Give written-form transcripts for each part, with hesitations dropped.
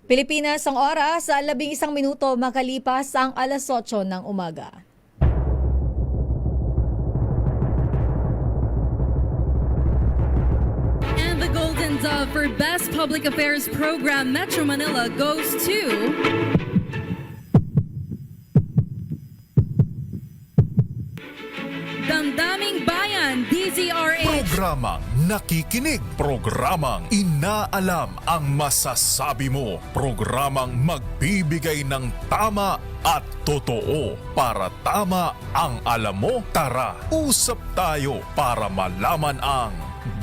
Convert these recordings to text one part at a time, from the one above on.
Pilipinas ang oras sa 11 minuto makalipas ang alas 8 ng umaga. And the Golden Dove for Best Public Affairs Program Metro Manila goes to Damdaming Bayan, DZRH. Programang nakikinig, programang inaalam ang masasabi mo, programang magbibigay ng tama at totoo. Para tama ang alam mo, tara, usap tayo para malaman ang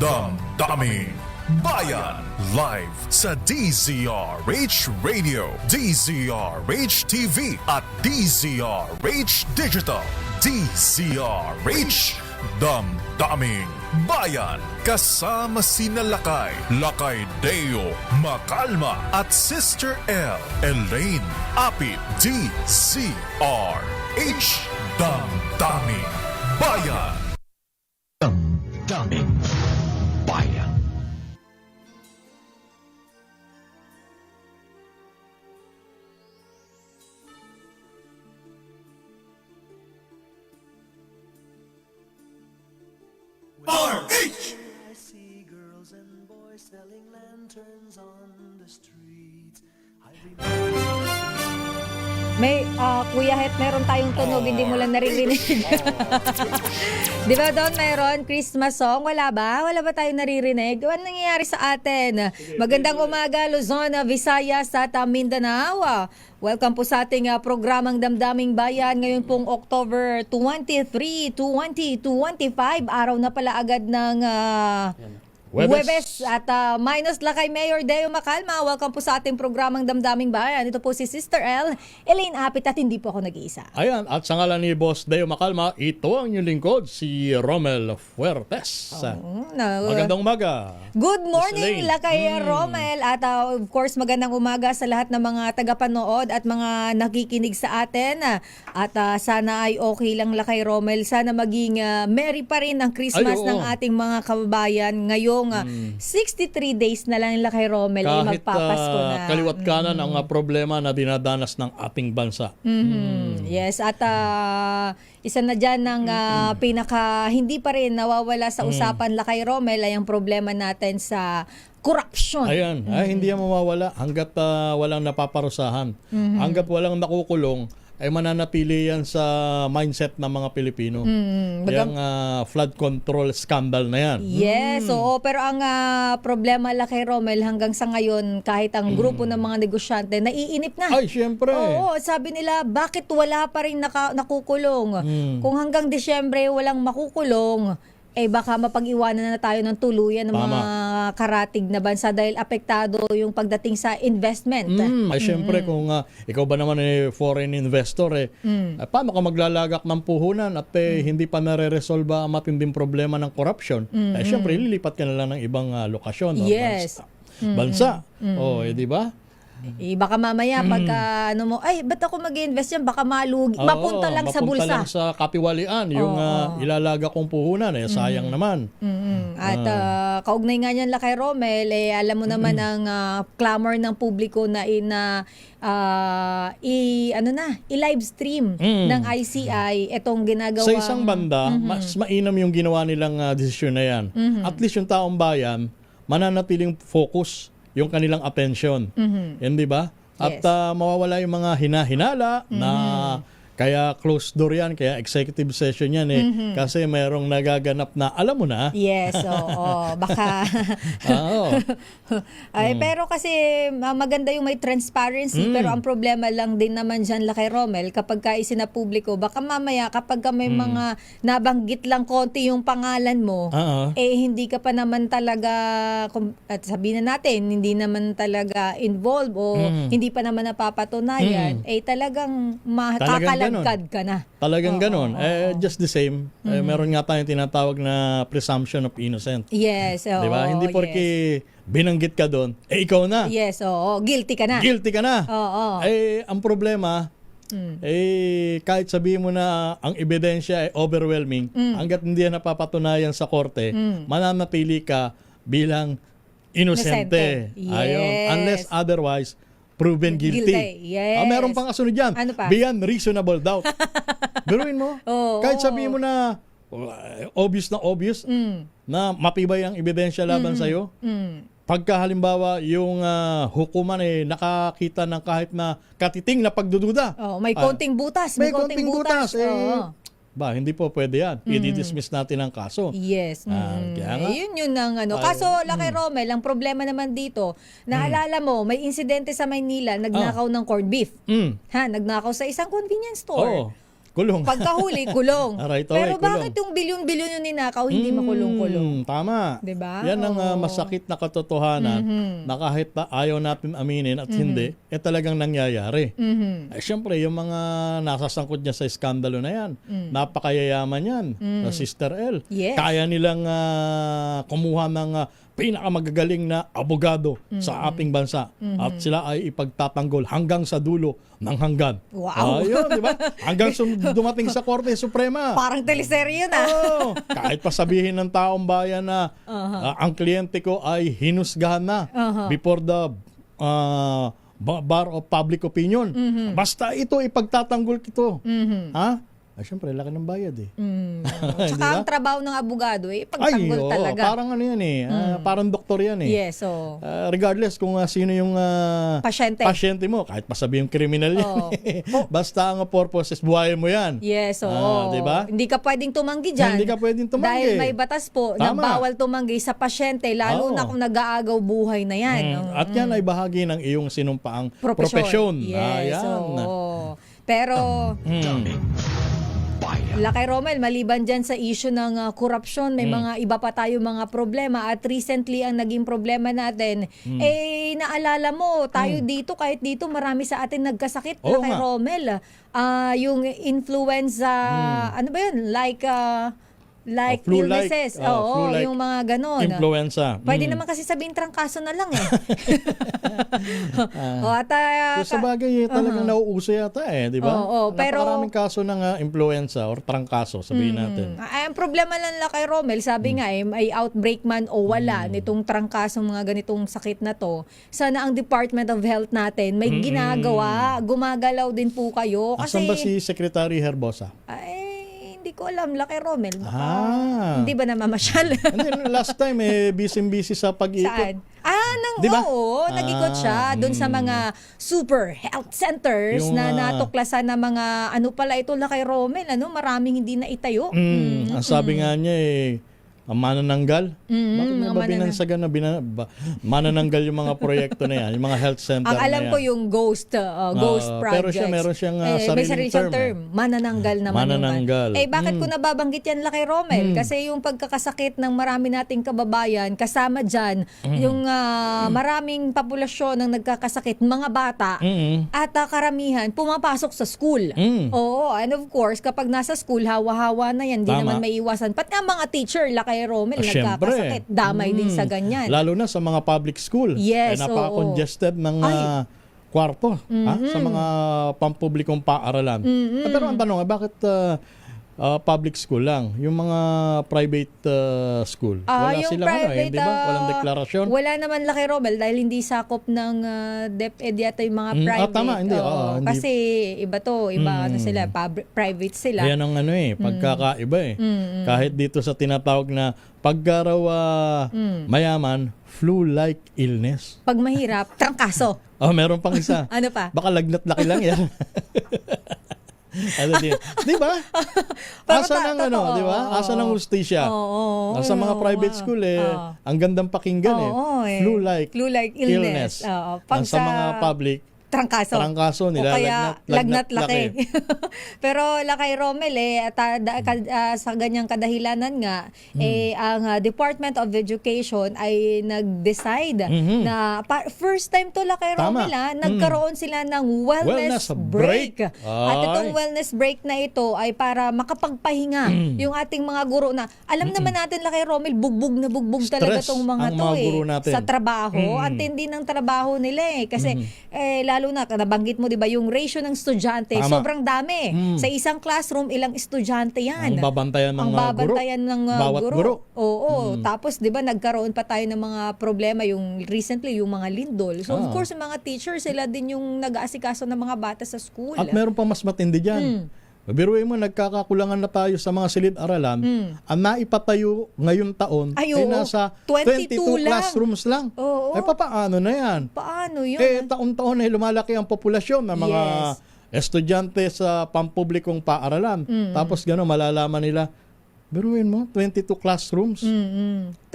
Damdaming Bayan. Live sa DZRH Radio, DZRH TV at DZRH Digital. DZRH Damdaming Bayan. Kasama sina Lakay Deo Macalma at Sister L Elaine Apit. DZRH Damdaming Bayan. Damdaming Bayan. I see girls and boys selling lanterns on the streets. May, Kuya Het, meron tayong tunog, hindi mo lang naririnig. Di ba doon meron Christmas song? Wala ba? Wala ba tayong naririnig? Ano nangyayari sa atin? Magandang umaga, Luzon, Visayas at Mindanao. Welcome po sa ating programang Damdaming Bayan. Ngayon pong October 23, 2025. Araw na pala agad ng Huwebes at minus Lakay Mayor Deo Macalma. Welcome po sa ating programang Damdaming Bayan. Ito po si Sister L, Elaine Apit at hindi po ako nag-iisa. Ayan, at sa ngalan ni Boss Deo Macalma, ito ang inyong lingkod, si Romel Fuertes. Magandang umaga. Good morning, Elaine. Lakay Romel. At of course, magandang umaga sa lahat ng mga tagapanood at mga nakikinig sa atin. At sana ay okay lang, Lakay Romel. Sana maging merry pa rin ang Christmas ng ating mga kababayan ngayong 63 days na lang, Lakay Romel. Kahit magpapasko na. kaliwat kanan ang problema na dinadanas ng ating bansa. Yes, at isa na dyan ng pinaka hindi pa rin nawawala sa usapan, Lakay Romel, ay ang problema natin sa corruption. Ayan, hindi yan mawawala hanggat walang napaparusahan. Hanggat walang nakukulong, ay mananatili yan sa mindset ng mga Pilipino. Yung flood control scandal na yan. Yes, oo. Pero ang problema, Lakay Romel, hanggang sa ngayon, kahit ang grupo ng mga negosyante, naiinip na. Ay, syempre. Oo, sabi nila, bakit wala pa rin nakukulong? Kung hanggang Disyembre walang makukulong, baka mapag-iwanan na tayo ng tuluyan ng mga karatig na bansa dahil apektado yung pagdating sa investment. Ay, syempre, kung ikaw ba naman foreign investor, paano ka maglalagak ng puhunan at hindi pa nare-resolve ang matinding problema ng corruption? Syempre, lilipat ka na lang ng ibang lokasyon. Yes. Bansa. Di ba? Baka mamaya pagka ba't ako mag-invest yan? Baka malugi. Mapunta lang sa bulsa. Mapunta lang sa kapiwalian. Yung ilalaga kong puhunan, sayang naman. At kaugnay nga niyan, Lakay Romel, alam mo naman ang clamor ng publiko na i-live stream ng ICI itong ginagawa. Sa isang banda, mas mainam yung ginawa nilang desisyon na yan. At least yung taong bayan, mananatiling focus yung kanilang attention. Yan, di ba? At mawawala yung mga hinahinala na kaya closed door yan, kaya executive session yan kasi mayroong nagaganap na alam mo na. Yes, oo. Baka pero kasi maganda yung may transparency, pero ang problema lang din naman dyan, Lakay Romel, kapag ka isinapubliko, baka mamaya kapag ka may mga nabanggit lang konti yung pangalan mo, hindi ka pa naman talaga, at sabihin na natin, hindi naman talaga involved o hindi pa naman napapatunayan, talagang makakalagkad ka na. Talagang ganon. Just the same, meron nga tayong tinatawag na presumption of innocent. Yes, oo. Diba? Hindi porke binanggit ka doon, ikaw na. Yes, oo. Guilty ka na. Guilty ka na. Oo. Ang problema, kahit sabihin mo na ang ebidensya ay overwhelming, hanggat hindi yan napapatunayan sa korte, mananatili ka bilang inosente. Inosente. Ayun. Yes. Unless otherwise proven guilty. Yes. Meron pang kasunod yan. Ano pa? Beyond reasonable doubt. Biruin mo. Oo. Kahit sabihin mo na obvious na matibay ang ebidensya laban sa'yo. Pagka halimbawa yung hukuman nakakita ng kahit na katiting na pagdududa. May konting butas. May konting butas. Oo. Hindi po pwede yan. I-dismiss natin ang kaso. Yes. Kaya nga. Yun ang ano. Kaso, Laki Romel, ang problema naman dito, naalala mo, may insidente sa Maynila, nagnakaw ng corned beef. Nagnakaw sa isang convenience store. Oo. Kulong. Pagkahuli, kulong. Right away, Pero bakit yung bilyon-bilyon yung ninakaw, hindi makulong-kulong? Tama. Diba? Yan ang masakit na katotohanan na kahit ayaw natin aminin at hindi, talagang nangyayari. Siyempre, yung mga nasasangkot niya sa iskandalo na yan, napakayayaman yan, na Sister L. Yes. Kaya nilang kumuha ng pinakamagagaling na abogado sa ating bansa at sila ay ipagtatanggol hanggang sa dulo ng hanggan. Wow. Ayun, di ba? Hanggang dumating sa Korte Suprema. Parang teleserye yun Oo. Kahit pa sabihin ng taong bayan na ang kliyente ko ay hinusgahan na before the bar of public opinion. Basta ito ipagtatanggol kito. Ha? Siyempre, laki ng bayad eh. Tsaka ang trabaho ng abogado, pagtanggol talaga. Parang ano yan eh. Parang doktor yan eh. Yes, so. Regardless kung sino yung pasyente mo, kahit pasabihin kriminal yan. Basta ang purpose is buhayin mo yan. Yes, so. Diba? Hindi ka pwedeng tumanggi dyan. Hindi ka pwedeng tumanggi. Dahil may batas po na bawal tumanggi sa pasyente, lalo na kung nag-aagaw buhay na yan. At yan ay bahagi ng iyong sinumpaang profesyon. Yes, so. Pero, Bayan. Lakay Romel, maliban dyan sa issue ng korupsyon, may mga iba pa tayo mga problema at recently ang naging problema natin, naalala mo, tayo dito, kahit dito marami sa atin nagkasakit, Oo Lakay nga. Romel. Yung influenza, ano ba yun? Like flu-like. illnesses. Flu-like Yung mga ganon. influenza. Pwede naman kasi sabihin trangkaso na lang eh. So, sa bagay, talagang nauuso yata di ba? Oo, pero napakaraming kaso ng influenza or trangkaso, sabihin natin. ang problema lang kay Romel, sabi nga may outbreak man o wala nitong trangkasong mga ganitong sakit na to, sana ang Department of Health natin may ginagawa, gumagalaw din po kayo. Kasi, Asan ba si Secretary Herbosa? hindi ko alam, Laki Romel. Baka, hindi ba namamasyal? Last time, busy sa pag-ikot. Saan? Diba? Oo, nag-ikot siya doon sa mga super health centers Yung, na natuklasan na mga, ano pala ito, Lakay Romel, maraming hindi na itayo. Ang sabi nga niya ang manananggal. Bakit mga ba binansagan na manananggal yung mga proyekto na yan, yung mga health center Ang alam na yan? ko yung ghost projects. Pero siya meron siyang may sariling siyang term. Manananggal naman. Manananggal. Bakit ko nababanggit yan, Lakay Romel? Kasi yung pagkakasakit ng marami nating kababayan, kasama dyan, yung maraming populasyon ng nagkakasakit, mga bata, at karamihan, pumapasok sa school. Oo, and of course, kapag nasa school, hawa-hawa na yan, hindi Tama. naman may iwasan. Pat nga mga teacher, Lakay Romel, Syempre. nagkakasakit. Damay din sa ganyan. Lalo na sa mga public school. Yes, napaka-congested ng kwarto sa mga pampublikong paaralan. Pero ang tanong, bakit public school lang? Yung mga private school, wala yung silang private, di ba? Walang deklarasyon. Wala naman, Laki Romel, dahil hindi sakop ng DepEd yata yung mga private. Tama, hindi. Hindi. Kasi iba to, iba sila, private sila. Ayan ang pagkakaiba Kahit dito sa tinatawag na pagka raw mayaman, flu-like illness. Pag mahirap, trangkaso. Meron pang isa. Ano pa? Baka lagnat-laki lang yan. Di ba? Asa ng di ba? Asa ng hustisya. Sa mga private school ang gandang pakinggan Flu-like illness. Sa mga public, trangkaso nila, o kaya lagnat laki. Pero Lakay Romel sa ganyang kadahilanan nga ang Department of Education ay nag-decide na first time to, Lakay Romel, nagkaroon sila ng wellness break. At itong wellness break na ito ay para makapagpahinga yung ating mga guro na alam naman natin, Lakay Romel, bugbog na bugbog talaga tong mga to guro natin. sa trabaho. Ang tindi ng trabaho nila kasi lalo lalo na nabanggit mo 'di ba yung ratio ng estudyante, Tama. sobrang dami. Sa isang classroom, ilang estudyante 'yan. Ang babantayan ng Ang babantayan guro. ng Bawat guro. Oo, tapos 'di ba nagkaroon pa tayo ng mga problema yung recently yung mga lindol. So of course yung mga teachers sila din yung nag-aasikaso ng mga bata sa school. At meron pa mas matindi dyan. Biruin mo, nagkakakulangan na tayo sa mga silid-aralan. Ang naipatayo ngayong taon Ay, ay oo. nasa 22 lang. classrooms lang. Oo. Eh, paano na yan? Paano yun? Taon-taon ay lumalaki ang populasyon ng mga estudyante sa pampublikong paaralan. Tapos gano'n, malalaman nila, biruin mo, 22 classrooms.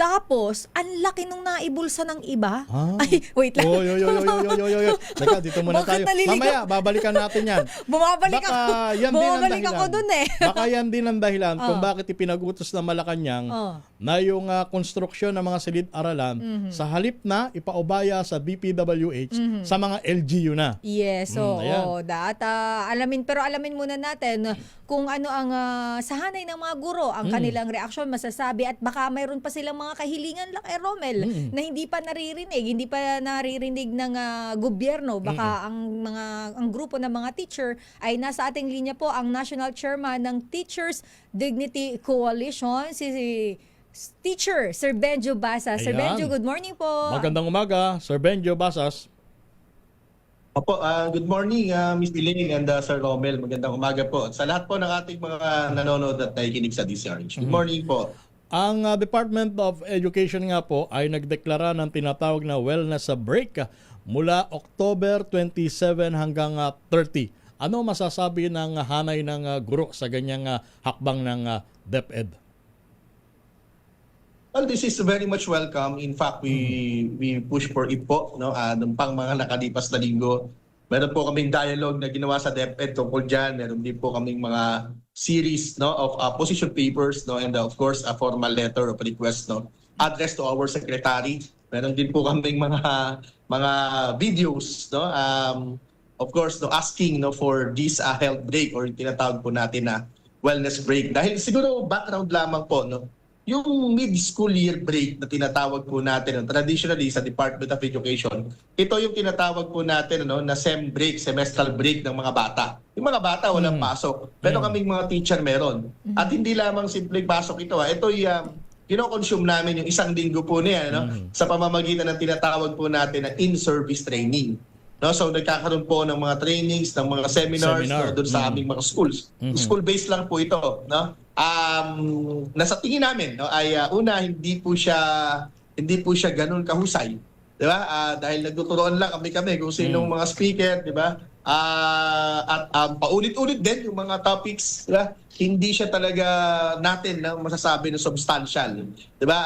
Tapos, ang laki nung naibulsa ng iba. Ah. Ay, wait lang. Oy. Teka, dito muna Bakit tayo. naliligaw? Mamaya, babalikan natin yan. Bumabalik Baka ako. yan din ang Bumabalik dahilan. ako dun eh. Baka yan din ang dahilan kung bakit ipinag-utos ng Malacanang na yung konstruksyon ng mga silid-aralan sa halip na ipaubaya sa DPWH sa mga LGU na. Yes, ayan. alamin muna natin kung ano ang sahanay ng mga guro, ang kanilang reaksyon, masasabi, at baka mayroon pa silang mga kahilingan lang, Romel, na hindi pa naririnig ng gobyerno. Baka ang grupo ng mga teacher ay nasa ating linya po ang National Chairman ng Teachers Dignity Coalition, si Teacher Sir Benjo Basas. Sir Ayan. Benjo, good morning po. Magandang umaga, Sir Benjo Basas. Opo, good morning, Ms. Diling and Sir Romel. Magandang umaga po. Sa lahat po ng ating mga nanonood at nakikinig sa DCRH. Good morning po. Ang Department of Education nga po ay nagdeklara ng tinatawag na wellness break mula October 27 hanggang 30. Ano masasabi ng hanay ng guro sa ganyang hakbang ng DepEd? Well, this is very much welcome. In fact, we push for it po, no? Nung pang mga nakalipas na linggo. Meron po kaming dialogue na ginawa sa DepEd tungkol dyan. Meron din po kaming mga series, no, of position papers, no, and of course a formal letter of request, no, addressed to our secretary. Meron din po kaming mga videos, no, of course, no, asking, no, for this health break, or yung tinatawag po natin na wellness break. Dahil siguro background lamang po, no, yung mid-school year break na tinatawag po natin, traditionally sa Department of Education, ito yung tinatawag po natin, no, na SEM break, semestral break ng mga bata. Yung mga bata walang pasok, pero kaming mga teacher meron. At hindi lamang simpleng pasok ito. Ito yung kino-consume namin yung isang linggo po niya, no, sa pamamagitan ng tinatawag po natin na in-service training. No, so nagkakaroon po ng mga trainings, ng mga seminars no, doon sa aming mga schools. School-based lang po ito, no. Nasa tingin namin, no, ay una hindi po siya ganoon kahusay, 'di ba? Dahil nagtuturoan lang kami kung sinong mga speaker, 'di ba? At paulit-ulit din yung mga topics, 'di ba? Hindi siya talaga natin na masasabi na substantial, 'di ba?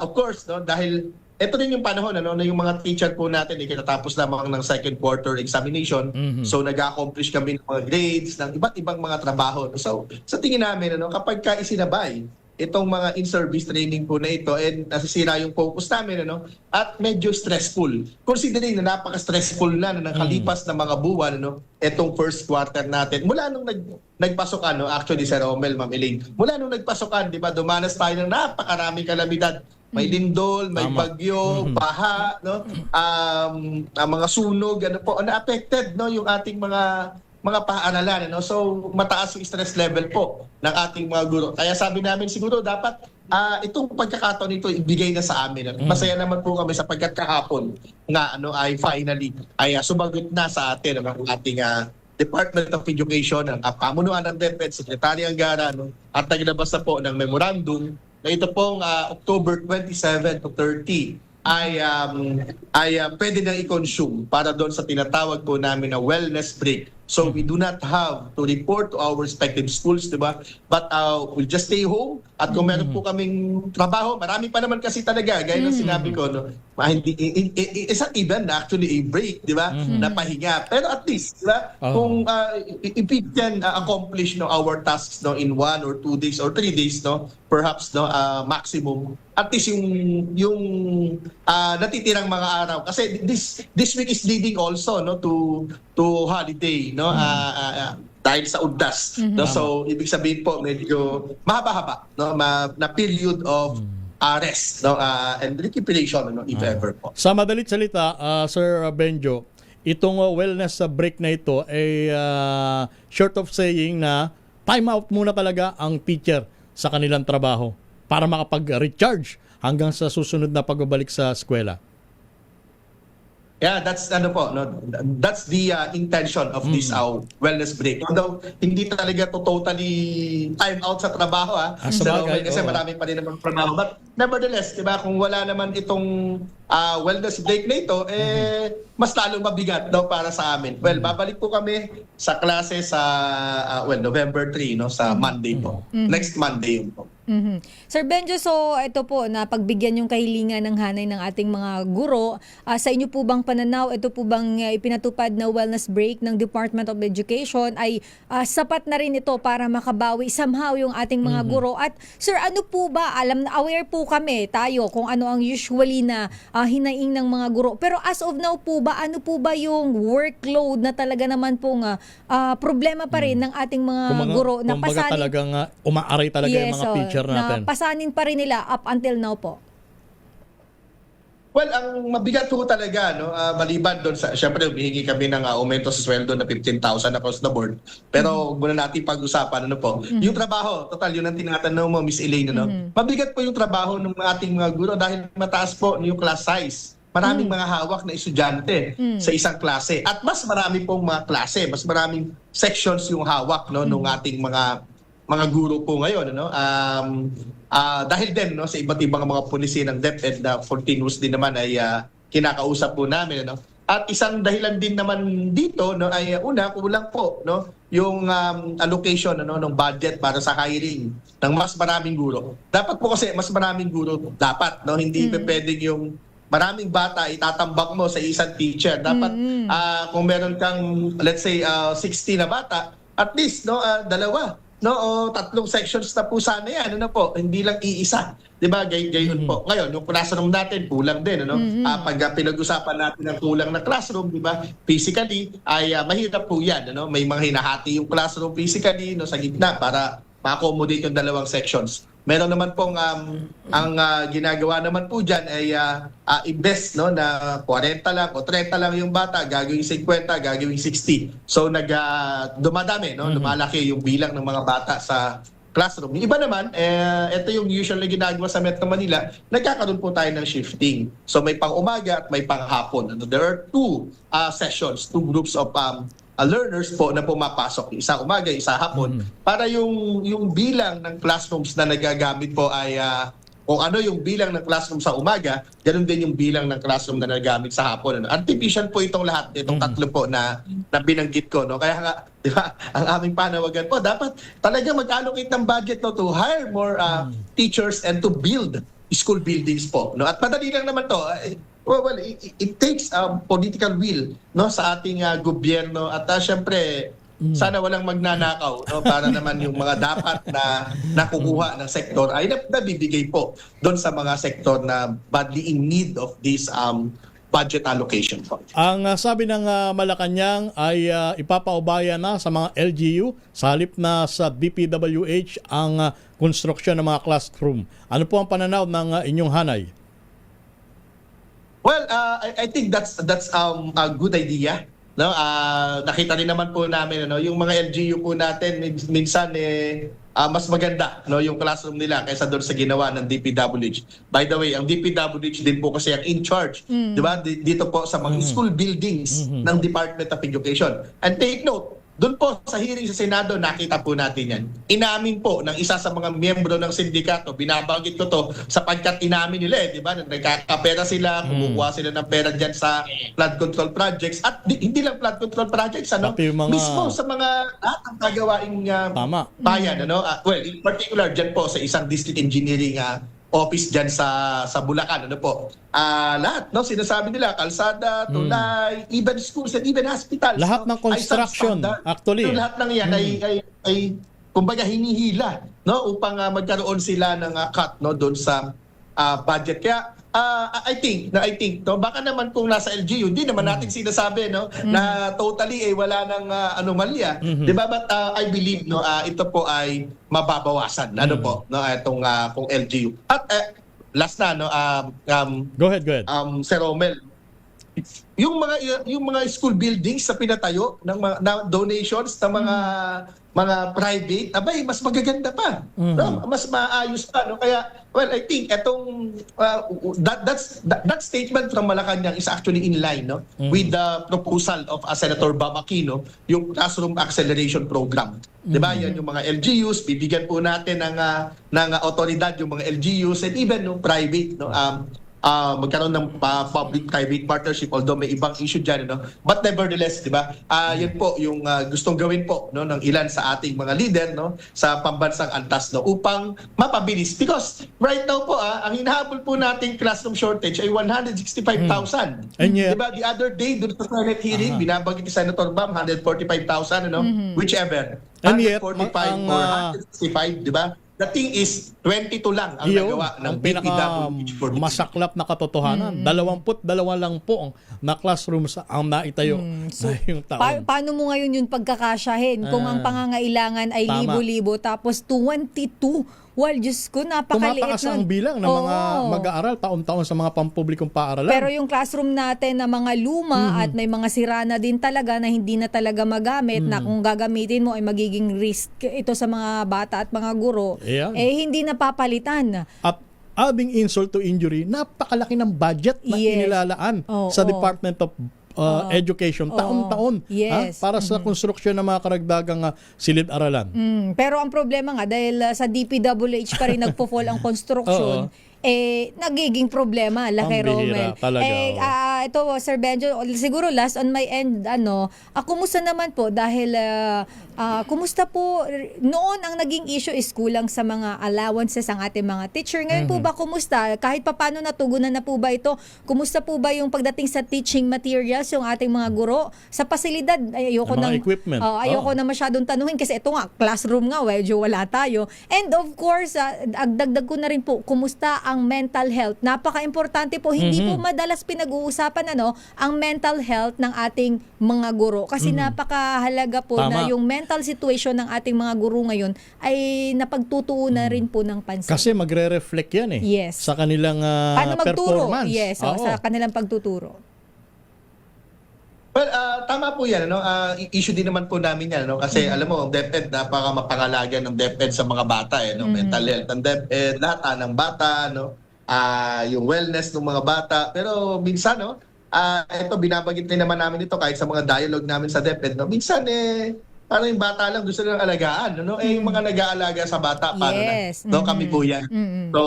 Of course, no, dahil ito rin yung panahon, ano, na yung mga teacher po natin kinatapos lamang ng second quarter examination. So nag-accomplish kami ng mga grades, ng iba't ibang mga trabaho. So sa tingin namin, ano, kapag ka isinabay itong mga in-service training po na ito, and nasisira yung focus namin, ano, at medyo stressful. Considering na napaka-stressful na nakalipas na mga buwan, ano, itong first quarter natin. Mula nung nagpasokan, no, actually, Sir Romel, Ma'am Elaine, mula nung nagpasokan, di ba, dumanas tayo ng napakaraming kalamidad. May lindol, may bagyo, baha, no? Ang mga sunog, ano po, na-affected, no, yung ating mga paaralan, no? So mataas yung stress level po ng ating mga guro. Kaya sabi namin siguro dapat itong pagkakataon nito ibigay na sa amin. Masaya naman po kami sapagkat kahapon nga ano ay finally ay sumagot na sa atin ang ating Department of Education, ang pamunuan ng DepEd, Secretary Angara, no? At naglabas na po ng memorandum na ito pong October 27 to 30 ay pwede nang i-consume para doon sa tinatawag po namin na wellness break. So we do not have to report to our respective schools, di ba? But we'll just stay home. At kung meron po kaming trabaho, marami pa naman kasi talaga, gaya ng sinabi ko, no? It's not even actually a break, di ba? Na pahinga. Pero at least, di ba? Kung if we can accomplish, no, our tasks, no, in 1 or 2 days or 3 days, no, perhaps, no, maximum, at least yung natitirang mga araw. Kasi this week is leading also, no, to holiday, no, dahil sa UDAS, no. So ibig sabihin po medyo mahaba-haba, no, na period of rest, no, and recuperation, no, if ever po. Sa madalit salita, Sir Benjo, itong wellness break na ito ay short of saying na time out muna talaga ang teacher sa kanilang trabaho para makapag-recharge hanggang sa susunod na pagbabalik sa eskwela. Yeah, that's that's the intention of this wellness break. Although hindi talaga to totally time out sa trabaho sabagay, kasi marami pa rin naman trabaho. But nevertheless, 'di ba, kung wala naman itong wellness break na ito, mas lalong mabigat para sa amin. Well, babalik po kami sa klase sa November 3 sa Monday po. Next Monday yun po. Sir Benjo, so ito po na pagbigyan yung kahilingan ng hanay ng ating mga guro, sa inyo po bang pananaw, ito po bang ipinatupad na wellness break ng Department of Education ay sapat na rin ito para makabawi somehow yung ating mga guro? At sir, ano po ba, aware po kami tayo kung ano ang usually na hinaing ng mga guro, pero as of now po ba, ano po ba yung workload na talaga naman pong problema pa rin ng ating mga guro na kumbaga talagang umaaray talaga yung mga teacher natin. Na pasanin pa rin nila up until now po? Well, ang mabigat po talaga, maliban doon sa, syempre, humihingi kami ng aumento sa sweldo na 15,000 across the board. Pero muna natin pag-usapan, yung trabaho, total, yun ang tinatanong mo, Miss Elaine, mabigat po yung trabaho ng ating mga guro dahil mataas po yung class size. Maraming mga hawak na estudyante sa isang klase. At mas marami pong mga klase, mas maraming sections yung hawak ng ating mga guro po ngayon, dahil din sa iba't ibang mga policy ng DepEd na continuous din naman ay kinakausap po namin, At isang dahilan din naman dito ay una, kulang po yung allocation ng budget para sa hiring ng mas maraming guro. Dapat po kasi mas maraming guro dapat, hindi pwedeng yung maraming bata itatambak mo sa isang teacher. Dapat kung meron kang let's say 60 na bata, at least dalawa o tatlong sections na po sana yan, hindi lang iisa. 'Di ba? Gayon po. Ngayon, yung classroom natin kulang din, pag pinag-usapan natin ng kulang na classroom, 'di ba? Physically ay mahirap po 'yan, May mga hinahati yung classroom physically sa gitna para ma-accommodate yung dalawang sections. Meron naman pong ang ginagawa naman po diyan ay invest na 40 lang o 30 lang yung bata, gagawing 50, gagawing 60. So dumadami, lumalaki yung bilang ng mga bata sa classroom. Yung iba naman, ito yung usually ginagawa sa Metro Manila, nagkakaroon po tayo ng shifting. So may pang-umaga at may pang-hapon. There are two sessions, two groups of learners po na pumapasok, isa umaga, isa hapon, para yung bilang ng classrooms na nagagamit po ay kung ano yung bilang ng classroom sa umaga, ganun din yung bilang ng classroom na nagagamit sa hapon. Artificial po itong lahat, itong tatlo po na binanggit ko. Kaya nga, di ba, ang aming panawagan po, dapat talaga mag-allocate ng budget to hire more teachers and to build school buildings po. At madali lang naman to. Well, it takes political will sa ating gobyerno at syempre sana walang magnanakaw para naman yung mga dapat na nakukuha ng sektor ay nabibigay po doon sa mga sektor na badly in need of this budget allocation po. Ang sabi ng Malacanang ay ipapaubaya na sa mga LGU sa halip na sa DPWH ang konstruksyon ng mga classroom. Ano po ang pananaw ng inyong hanay? Well, I think that's a good idea. Nakita rin naman po namin yung mga LGU po natin minsan mas maganda yung classroom nila kaysa doon sa ginawa ng DPWH. By the way, ang DPWH din po kasi ang in charge, 'di ba? Dito po sa mga school buildings ng Department of Education. And take note, doon po sa hearing sa Senado, nakita po natin yan. Inamin po ng isa sa mga miyembro ng sindikato, binabanggit ko to sapagkat inamin nila di ba? Nagkakapera sila, kumukuha sila ng pera dyan sa flood control projects at hindi lang flood control projects, mismo sa mga ang gagawaing bayan. Well, in particular dyan po sa isang district engineering office dyan sa Bulacan, lahat, sinasabi nila, kalsada, tulay, even schools and even hospitals. Lahat ng construction, actually. Lahat ng yan ay kumbaga hinihila, upang magkaroon sila ng cut, doon sa budget. Kaya, I think, baka naman kung nasa LGU, hindi naman natin sinasabi, na totally wala ng anomalya. Di ba? But I believe, ito po ay mababawasan, itong kung LGU. At last na, go ahead. Sir Romel, yung mga school buildings sa pinatayo ng mga donations ng mga private, abay mas magaganda pa. No? Mas maayos pa, no? Kaya well, I think etong that statement from Malacanang is actually in line, no, with the proposal of Senator Bam Aquino, yung classroom acceleration program. 'Di ba? Yan yung mga LGUs, bibigyan po natin ng otoridad yung mga LGUs and even yung private, no, magkaroon ng public-private partnership, although may ibang issue dyan, no? But nevertheless, di ba, yun po yung gustong gawin po, no, ng ilan sa ating mga leader, no, sa pambansang antas, no, upang mapabilis. Because right now po, ang hinahabol po nating classroom shortage ay 165,000. And yet- Di ba, the other day, doon sa Senate hearing, binabanggit ni Senator Bam, 145,000, ano, whichever. And yet, 145 ang, or 165, di ba? The thing is, 22 lang ang Iyo, nagawa ng ang pinaka DPWH for this. masaklap na katotohanan. 22 lang po na classrooms ang naitayo ngayong taon. Paano mo ngayon yung pagkakasyahin kung ang pangangailangan ay Tama. libo-libo tapos 22? Well, Diyos ko, napakaliit Tumataas ang nun. bilang ng mga Oo. mag-aaral taon-taon sa mga pampublikong paaralan. Pero yung classroom natin na mga luma at may mga sira na din talaga na hindi na talaga magamit na kung gagamitin mo ay magiging risk ito sa mga bata at mga guro, Ayan. hindi napapalitan. At adding insult to injury, napakalaki ng budget na Yes. inilalaan Oo. sa Department of Education taon-taon Yes. para sa konstruksyon ng mga karagdagang silid-aralan. Pero ang problema nga, dahil sa DPWH pa rin nagpo-fall ang construction, nagiging problema, Laki Ang bihira Romel. talaga, Ito, Sir Benjo, siguro last on my end, kumusta naman po? Dahil, kumusta po, noon ang naging issue is kulang sa mga allowances ang ating mga teacher. Ngayon po ba, kumusta? Kahit paano natugunan na po ba ito? Kumusta po ba yung pagdating sa teaching materials, yung ating mga guro? Sa pasilidad, ayoko Ang mga nang, equipment. ayoko na masyadong tanuhin kasi ito nga, classroom nga, medyo wala tayo. And of course, dagdag ko na rin po, kumusta ang mental health? Napaka-importante po, hindi po madalas pinag-uusapan ang mental health ng ating mga guro. Kasi napakahalaga po Tama. na yung mental situation ng ating mga guro ngayon ay napagtutuunan rin po ng pansin. Kasi magre-reflect yan Yes. sa kanilang Paano magturo? performance. Yes, Oo. sa kanilang pagtuturo. Well, tama po yan. Issue din naman po namin yan. Kasi alam mo, ang DepEd, napaka-mapangalaga ng DepEd sa mga bata. Mental health ng DepEd, lata ng bata, yung wellness ng mga bata. Pero minsan, ito, binabanggit din naman namin ito kahit sa mga dialogue namin sa DepEd. Minsan, parang yung bata lang gusto nilang alagaan. Yung mga nag-aalaga sa bata, paano Yes. na? Kami po yan. So,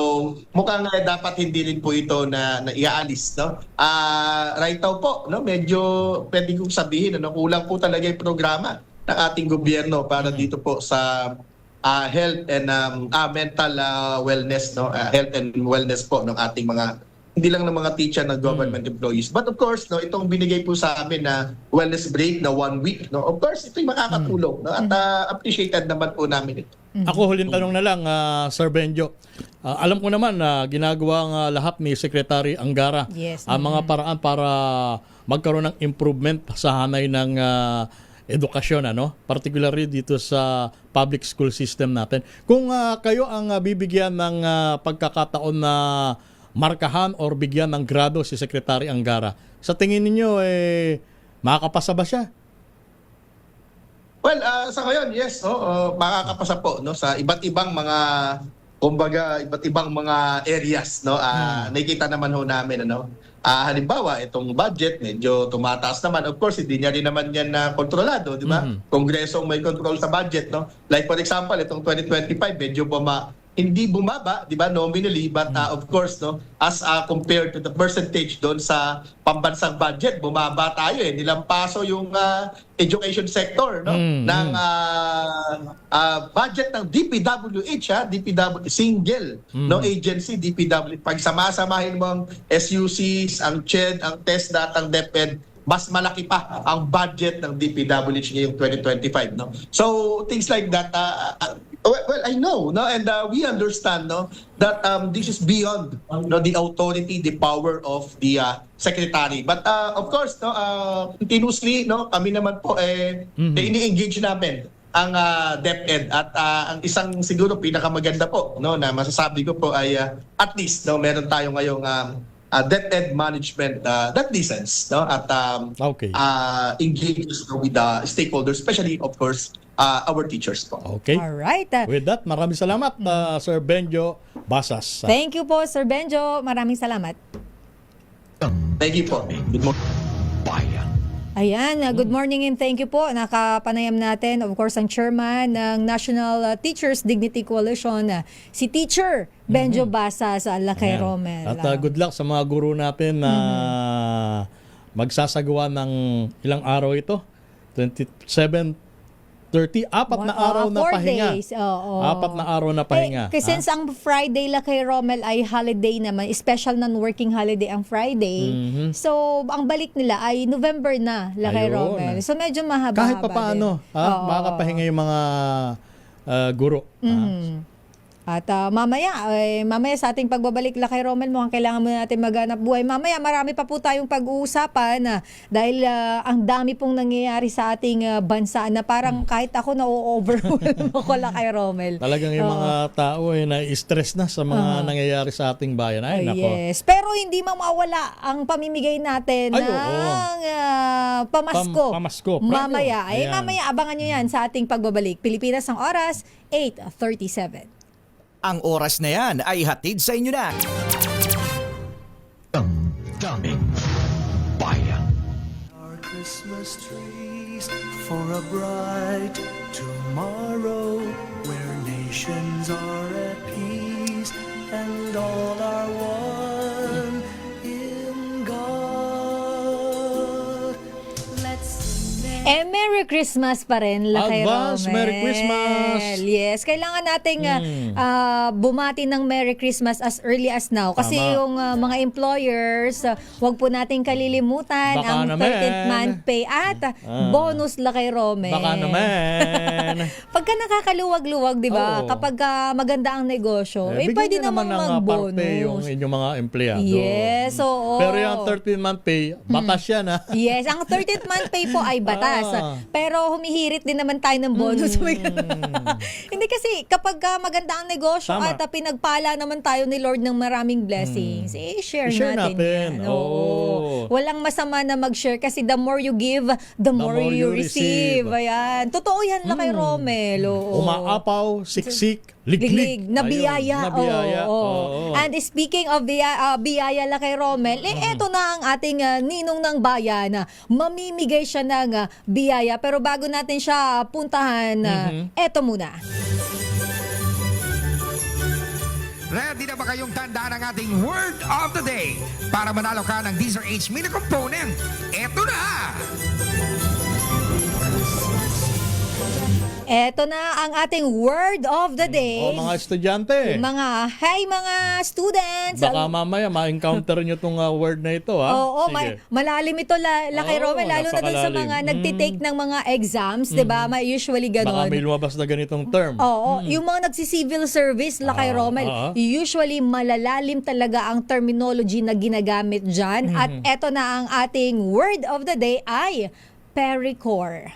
mukhang dapat hindi rin po ito na iaalis. Right now po, medyo pwede kong sabihin, kulang po talaga yung programa ng ating gobyerno para dito po sa health and mental wellness, health and wellness po ng ating mga, hindi lang ng mga teacher na government employees. But of course, itong binigay po sa amin na wellness break na 1 week, of course, ito'y makakatulong. At appreciated naman po namin ito. Ako huling tanong na lang, Sir Benjo. Alam ko naman na ginagawa ang lahat ni Secretary Angara Yes. ang mga paraan para magkaroon ng improvement sa hanay ng edukasyon, particularly dito sa public school system natin. Kung kayo ang bibigyan ng pagkakataon na markahan or bigyan ng grado si Secretary Angara, sa tingin ninyo, makakapasa ba siya? Well, sa ngayon, yes, makakapasa po sa iba't ibang mga, kumbaga, iba't ibang mga areas, nakikita naman ho namin, halimbawa, itong budget, medyo tumataas naman. Of course, hindi niya rin naman yan na kontrolado, di ba? Kongreso ang may control sa budget, Like, for example, itong 2025, medyo hindi bumaba, di ba, nominally, but of course, as compared to the percentage doon sa pambansang budget, bumaba tayo nilampaso yung education sector, ng budget ng DPWH, single, agency, DPWH. Pag samasamahin mo ang SUCs, ang CHED, ang TESDAT, ang DepEd, mas malaki pa ang budget ng DPWH ngayong 2025, So, things like that, well, I know, and we understand, that this is beyond, the authority, the power of the secretary. But of course, continuously, kami naman po ini-engage namin ang DepEd at ang isang siguro pinakamaganda po, na masasabi ko po ay at least, meron tayo ngayong DepEd management that listens, no, at Okay. engages with the stakeholders, especially of course our teachers po. Okay. Alright. With that, maraming salamat, Sir Benjo Basas. Thank you po, Sir Benjo. Maraming salamat. Thank you po. Good morning. Bayan. Ayan, good morning and thank you po. Nakapanayam natin, of course, ang chairman ng National Teachers Dignity Coalition, si Teacher Benjo Basas sa Lakay Ayan. Romel. At good luck sa mga guro natin na magsasagawa ng ilang araw ito. 27, 30, apat na araw na 4 pahinga. days. Oo. Apat na araw na pahinga. Kasi since ang Friday Lakay Romel ay holiday naman, special non-working holiday ang Friday. So, ang balik nila ay November na Lakay Ayun. Romel. So, medyo mahaba-haba Kahit pa paano, din. Oo. makakapahinga yung mga guro. At mamaya sa ating pagbabalik Lakay Romel, mukhang kailangan muna natin maghanap buhay. Mamaya marami pa po tayong pag-uusapan dahil ang dami pong nangyayari sa ating bansa na parang kahit ako na-overwhelm ako Lakay Romel. Talagang yung mga tao na-stress na sa mga nangyayari sa ating bayan. Ay, nako. Yes. Pero hindi mawawala ang pamimigay natin Ay, ng pamasko. Pamasko. Premyo. Mamaya. Ayan. Mamaya abangan nyo yan sa ating pagbabalik. Pilipinas ang oras, 8:37. Ang oras na yan ay hatid sa inyo na. Damdamin Bayan. Our Christmas trees for a bright tomorrow where nations are at peace and all are one in God. Let's sing Merry Christmas pa rin, Lakay Advance Romel. Merry Christmas! Yes, kailangan nating bumati ng Merry Christmas as early as now. Kasi Tama. yung mga employers, wag po nating kalilimutan Baka ang naman. 13th month pay at bonus, Lakay Romel. Baka naman. Pagka nakakaluwag-luwag, di ba? Oo. Kapag maganda ang negosyo, Bigyan pwede nyo namang naman ng parte yung mag-bonus. inyong mga empleyado. Yes, oo. Pero yung 13-month pay, batas yan ha. Yes, ang 13th month pay po ay batas. Pero humihirit din naman tayo ng bonus. Hindi kasi kapag maganda ang negosyo Tama. at pinagpala naman tayo ni Lord ng maraming blessings, share I-share natin natin. yan. Oo. Walang masama na mag-share kasi the more you give, the more you receive. Ayan. Totoo yan lang kay Romel. Oo. Umaapaw, siksik, liglig. Na biyaya. Ayun, na biyaya. Oo. Oo. And speaking of biyaya la kay Romel, eto na ang ating ninong ng bayan. Mamimigay siya ng biyaya. Pero bago natin siya puntahan, eto muna. Ready na ba kayong tandaan ang ating word of the day? Para manalo ka ng Deezer H Mini Component, eto na! Eto na ang ating word of the day. O mga estudyante, Mga students. baka mamaya ma-encounter nyo itong word na ito ha. Oo, Sige. malalim ito kay Oo, Romel, lalo na dun sa napakalalim. mga nagtitake ng mga exams, 'di ba? May usually Baka ganon. may lumabas na ganitong term. Oo, yung mga nagsi-civil service kay Romel, usually malalalim talaga ang terminology na ginagamit diyan. At eto na ang ating word of the day ay pericore.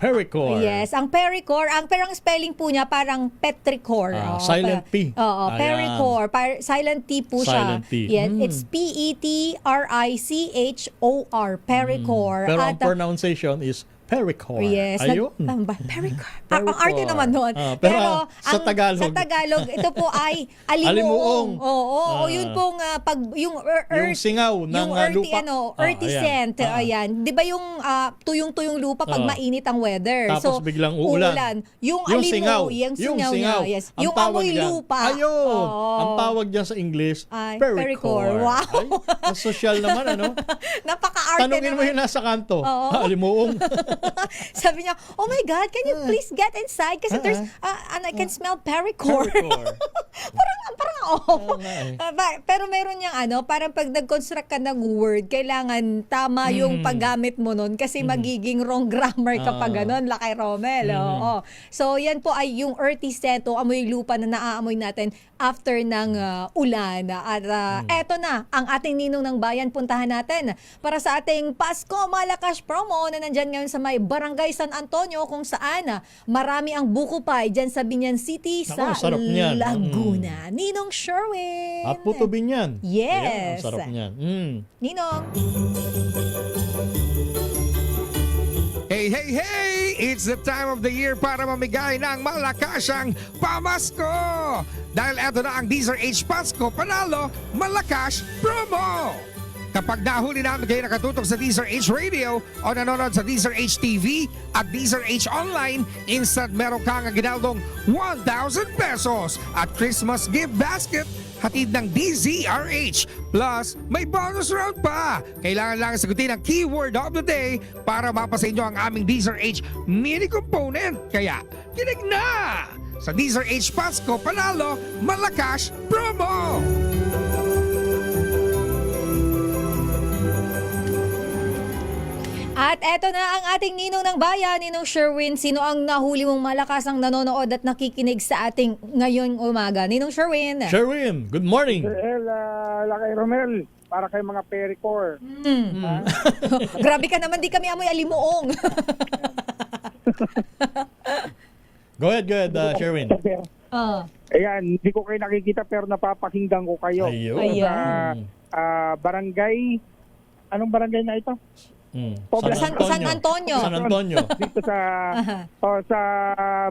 Pericore. Yes, ang pericore, ang perang spelling po niya parang petrichor. Silent P. Oo, Ayan. pericore. Silent T po siya. Silent T. Yes, it's P-E-T-R-I-C-H-O-R. Pericore. Pero ang At, pronunciation is pericore. yes. Ayun. Pericore. Ang Pericore. arte naman nun. Pero sa Tagalog. Sa Tagalog, ito po ay alimuong. Alimuong. Oo, yun pong yung Yung singaw ng yung earthy, lupa. earthy Ayan. scent. Ayan. 'Di ba yung tuyong-tuyong lupa pag mainit ang weather? Tapos biglang uulan. Yung Yung alimuong, singaw. yung singaw niya. Yes. Ang Yung tawag amoy dyan. lupa. Ayun. Oo. Ang tawag dyan sa English, Ay, pericore. pericore. Wow. Ay, ang social naman, ano? Napaka-arte Tanungin mo naman. yung nasa kanto. Oo. Alimuong. Sabi niya, oh my God, can you please get inside? Kasi there's, and I can smell pericore. Pericore. parang pero meron niyang parang pag nag-construct ka ng word, kailangan tama yung paggamit mo nun kasi magiging wrong grammar kapag ganon, Lakay Romel. Oo. So, yan po ay yung earthy scent o amoy lupa na naaamoy natin after ng ulan. At eto na, ang ating ninong ng bayan, puntahan natin para sa ating Pasko Malakas promo na nandyan ngayon sa may Barangay San Antonio kung saan marami ang buko pie dyan sa Binyan City Naku, sa ang sarap niyan. Laguna. Ninong Sherwin. At puto binyan. Yes. Ayan, ang sarap niyan. Ninong. Hey, hey, hey! It's the time of the year para mamigay ng malakasang pamasko! Dahil eto na ang Deezer H Pasko Panalo Malakas Promo! Kapag nahuli namin kayo nakatutok sa Deezer H Radio o nanonood sa Deezer H TV at Deezer H Online, instant meron kang ginaldong 1,000 pesos at Christmas gift basket hatid ng DZRH. Plus, may bonus round pa. Kailangan lang sagutin ang keyword of the day para mapasa inyo ang aming DZRH mini component. Kaya, kinig na! Sa DZRH Pasko Panalo Malakas Promo! At eto na ang ating ninong ng bayan, Ninong Sherwin. Sino ang nahuli mong malakasang nanonood at nakikinig sa ating ngayong umaga? Ninong Sherwin. Sherwin, good morning. Lakay Romel, para kay mga pericor. Grabe ka naman, di kami amoy alimuong. Go ahead, Sherwin. Ayan, hindi ko kayo nakikita pero napapakinggan ko kayo. Ayun. Ayan. Barangay, anong barangay na ito? San Antonio. San Antonio. Dito sa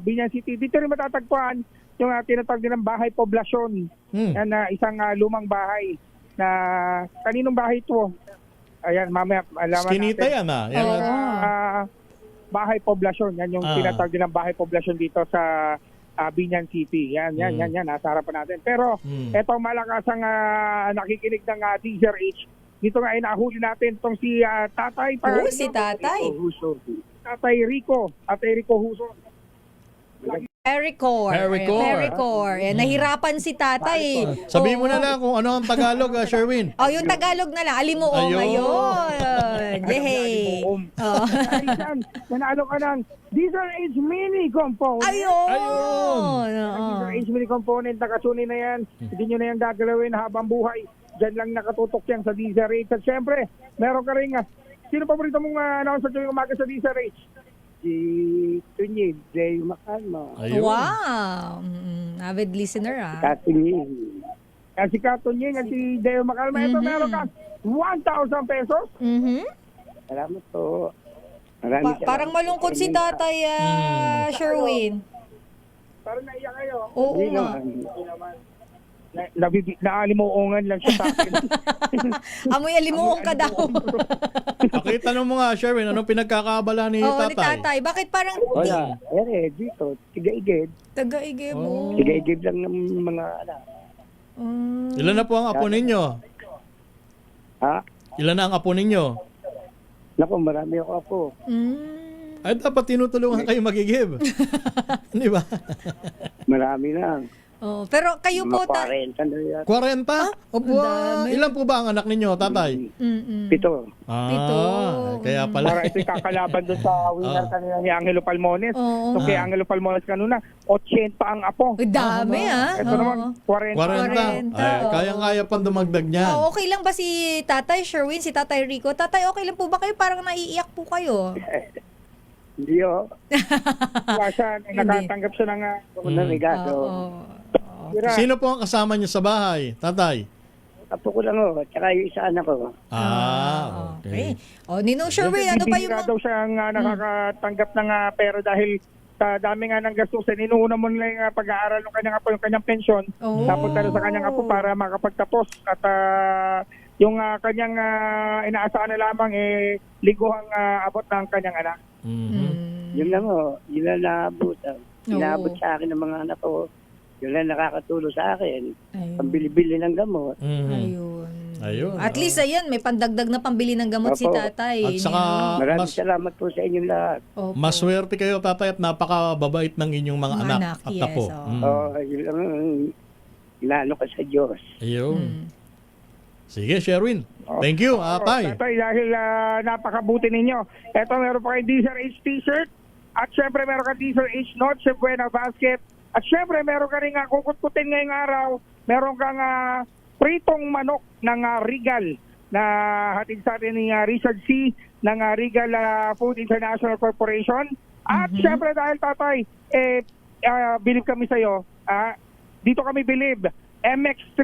Binyan City. Dito rin matatagpuan yung tinatawag din ng bahay poblasyon. Yan na isang lumang bahay na kaninong bahay ito? Ayan, mamaya alaman Skinita natin. yan Yan, Bahay poblasyon. Yan yung tinatawag din ng bahay poblasyon dito sa Binyan City. Yan. Nasa harapan natin. Pero eto malakas ang nakikinig ng DZRH. Dito nga ay nahuli natin itong si Tatay. Si Tatay. Tatay Rico. Tatay Rico Huso. Pericor. Nahirapan si Tatay. Sabihin mo na lang kung ano ang Tagalog, Sherwin. Yung Tagalog na lang. Alimuong. Ayun. Yehey. Nanalo ka ng DZRH Mini Component. Ayun. DZRH Mini Component. Nakasunin na yan. Hindi nyo na yan gagalawin habang buhay. Diyan lang nakatutok yan sa DZRH. At syempre, meron ka rin sino paborito mong announcer tuwing umaga sa DZRH? Si Tunyid, Jay Macalma. Ayun. Wow. Avid listener Katunyid. Si Katunyid at si Jay Macalma. Ito meron ka 1,000 pesos. Salamat po. Parang malungkot si Tatay Sherwin. Parang naiyak kayo. Oo nga. Naalimuongan lang siya sa akin. Amoy alimuong ka daw. Tanong mo nga, Sherwin, anong pinagkakabala ni Oo, Tatay? ni Tatay. Bakit parang Wala. Dito. Tiga-igid. taga-igib mo? Tiga-igid lang ng mga Ilan na po ang apo ninyo? Ha? Ilan na ang apo ninyo? Naku, marami ako apo. Ay, dapat tinutulungan kayo magigib. Di ba? Marami lang. Pero kayo po, 40 na yan. 40? Opo, dami. ilan po ba ang anak ninyo, Tatay? 7. Pito. Kaya pala. Para ito'y kakalaban doon sa winner kanina ni Angelo Palmones. Oo. So kay Angelo Palmones kanuna, 80 ang apo. Dami Ito naman, 40. 40. 40. Ay, kayang-kaya pang dumagdag niyan. Okay lang ba si Tatay Sherwin, si Tatay Rico? Tatay, okay lang po ba kayo? Parang naiiyak po kayo. Hindi Kasi nakatanggap siya ng regalo. Sino po ang kasama niyo sa bahay, Tatay? Apo ko lang tsaka yung isa anak ko. Okay. Ninong Sherwin, ano pa yung... Hindi daw siya nakakatanggap ng pera dahil sa dami nga ng gastusin. Inuuna mo nila yung pag-aaral ng kanyang apo, yung kanyang pensyon. Napunta na sa kanyang apo para makapagtapos. At yung kanyang inaasahan na lamang lingguhang abot ng kanyang anak. Yun lang yun lang naabot. Inaabot sa akin ng mga anak ko. Yun lang nakakatulong sa akin. Pambili-bili ng gamot. Ayun. At least, ayan, may pandagdag na pambili ng gamot si Tatay. At saka, Maraming salamat po sa inyong lahat. maswerte kayo, Tatay, at napakababait ng inyong mga anak at apo. Yun lang inaano ka sa Diyos. Ayun. Sige, Sherwin. Thank you, Tay. Tatay, dahil napakabuti ninyo. Eto, meron pa kayong DZRH t-shirt. At syempre, meron ka DZRH Noche Buena Basket. At syempre, meron ka rin kukutkutin ngayong araw. Meron kang pritong manok ng Regal na hatid sa atin ni Richard C. ng Regal Food International Corporation. At syempre dahil tatay, believe kami sa'yo. Dito kami believe. MX3.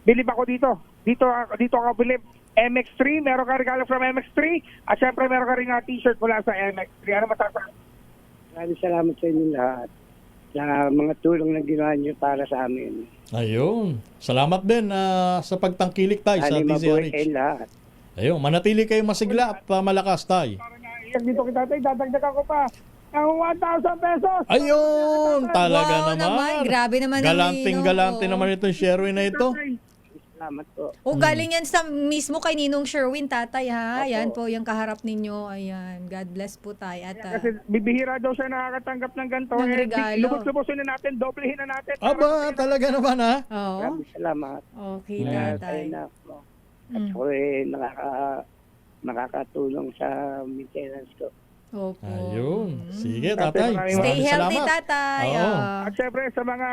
Believe ako dito. Dito ako believe. MX3, meron ka regalo from MX3. At syempre meron ka rin t-shirt mula sa MX3. Ano masasabi? Maraming salamat sa inyo lahat sa mga tulong na ginawa niyo para sa amin. Ayun. Salamat din sa pagtangkilik tayo sa mabuhay kayo DZRH. lahat. Ayun, manatili kayong masigla at malakas tayo. Iyak dito kita tayo, dadagdagan ko pa. Ang 1,000 pesos. Ayun, talaga Wow naman, grabe naman ang Galanting-galante Ninong. naman itong Sherwin na ito. Salamat po. Galing yan sa mismo kay Ninong Sherwin, tatay ha. Yan po yung kaharap ninyo. Ayan, God bless po tayo. At Kasi bibihira daw siya nakakatanggap ng ganito. Ng regalo. Lubos-lubosin na natin, doblehin na natin. Aba, talaga naman ha. oo. Maraming salamat. Okay, Tayo tatay. na po. At ako makakatulong sa maintenance ko. Opo. Ayun. Sige, tatay. Stay Stay Maraming healthy, salamat. tatay. Oo. At syempre sa mga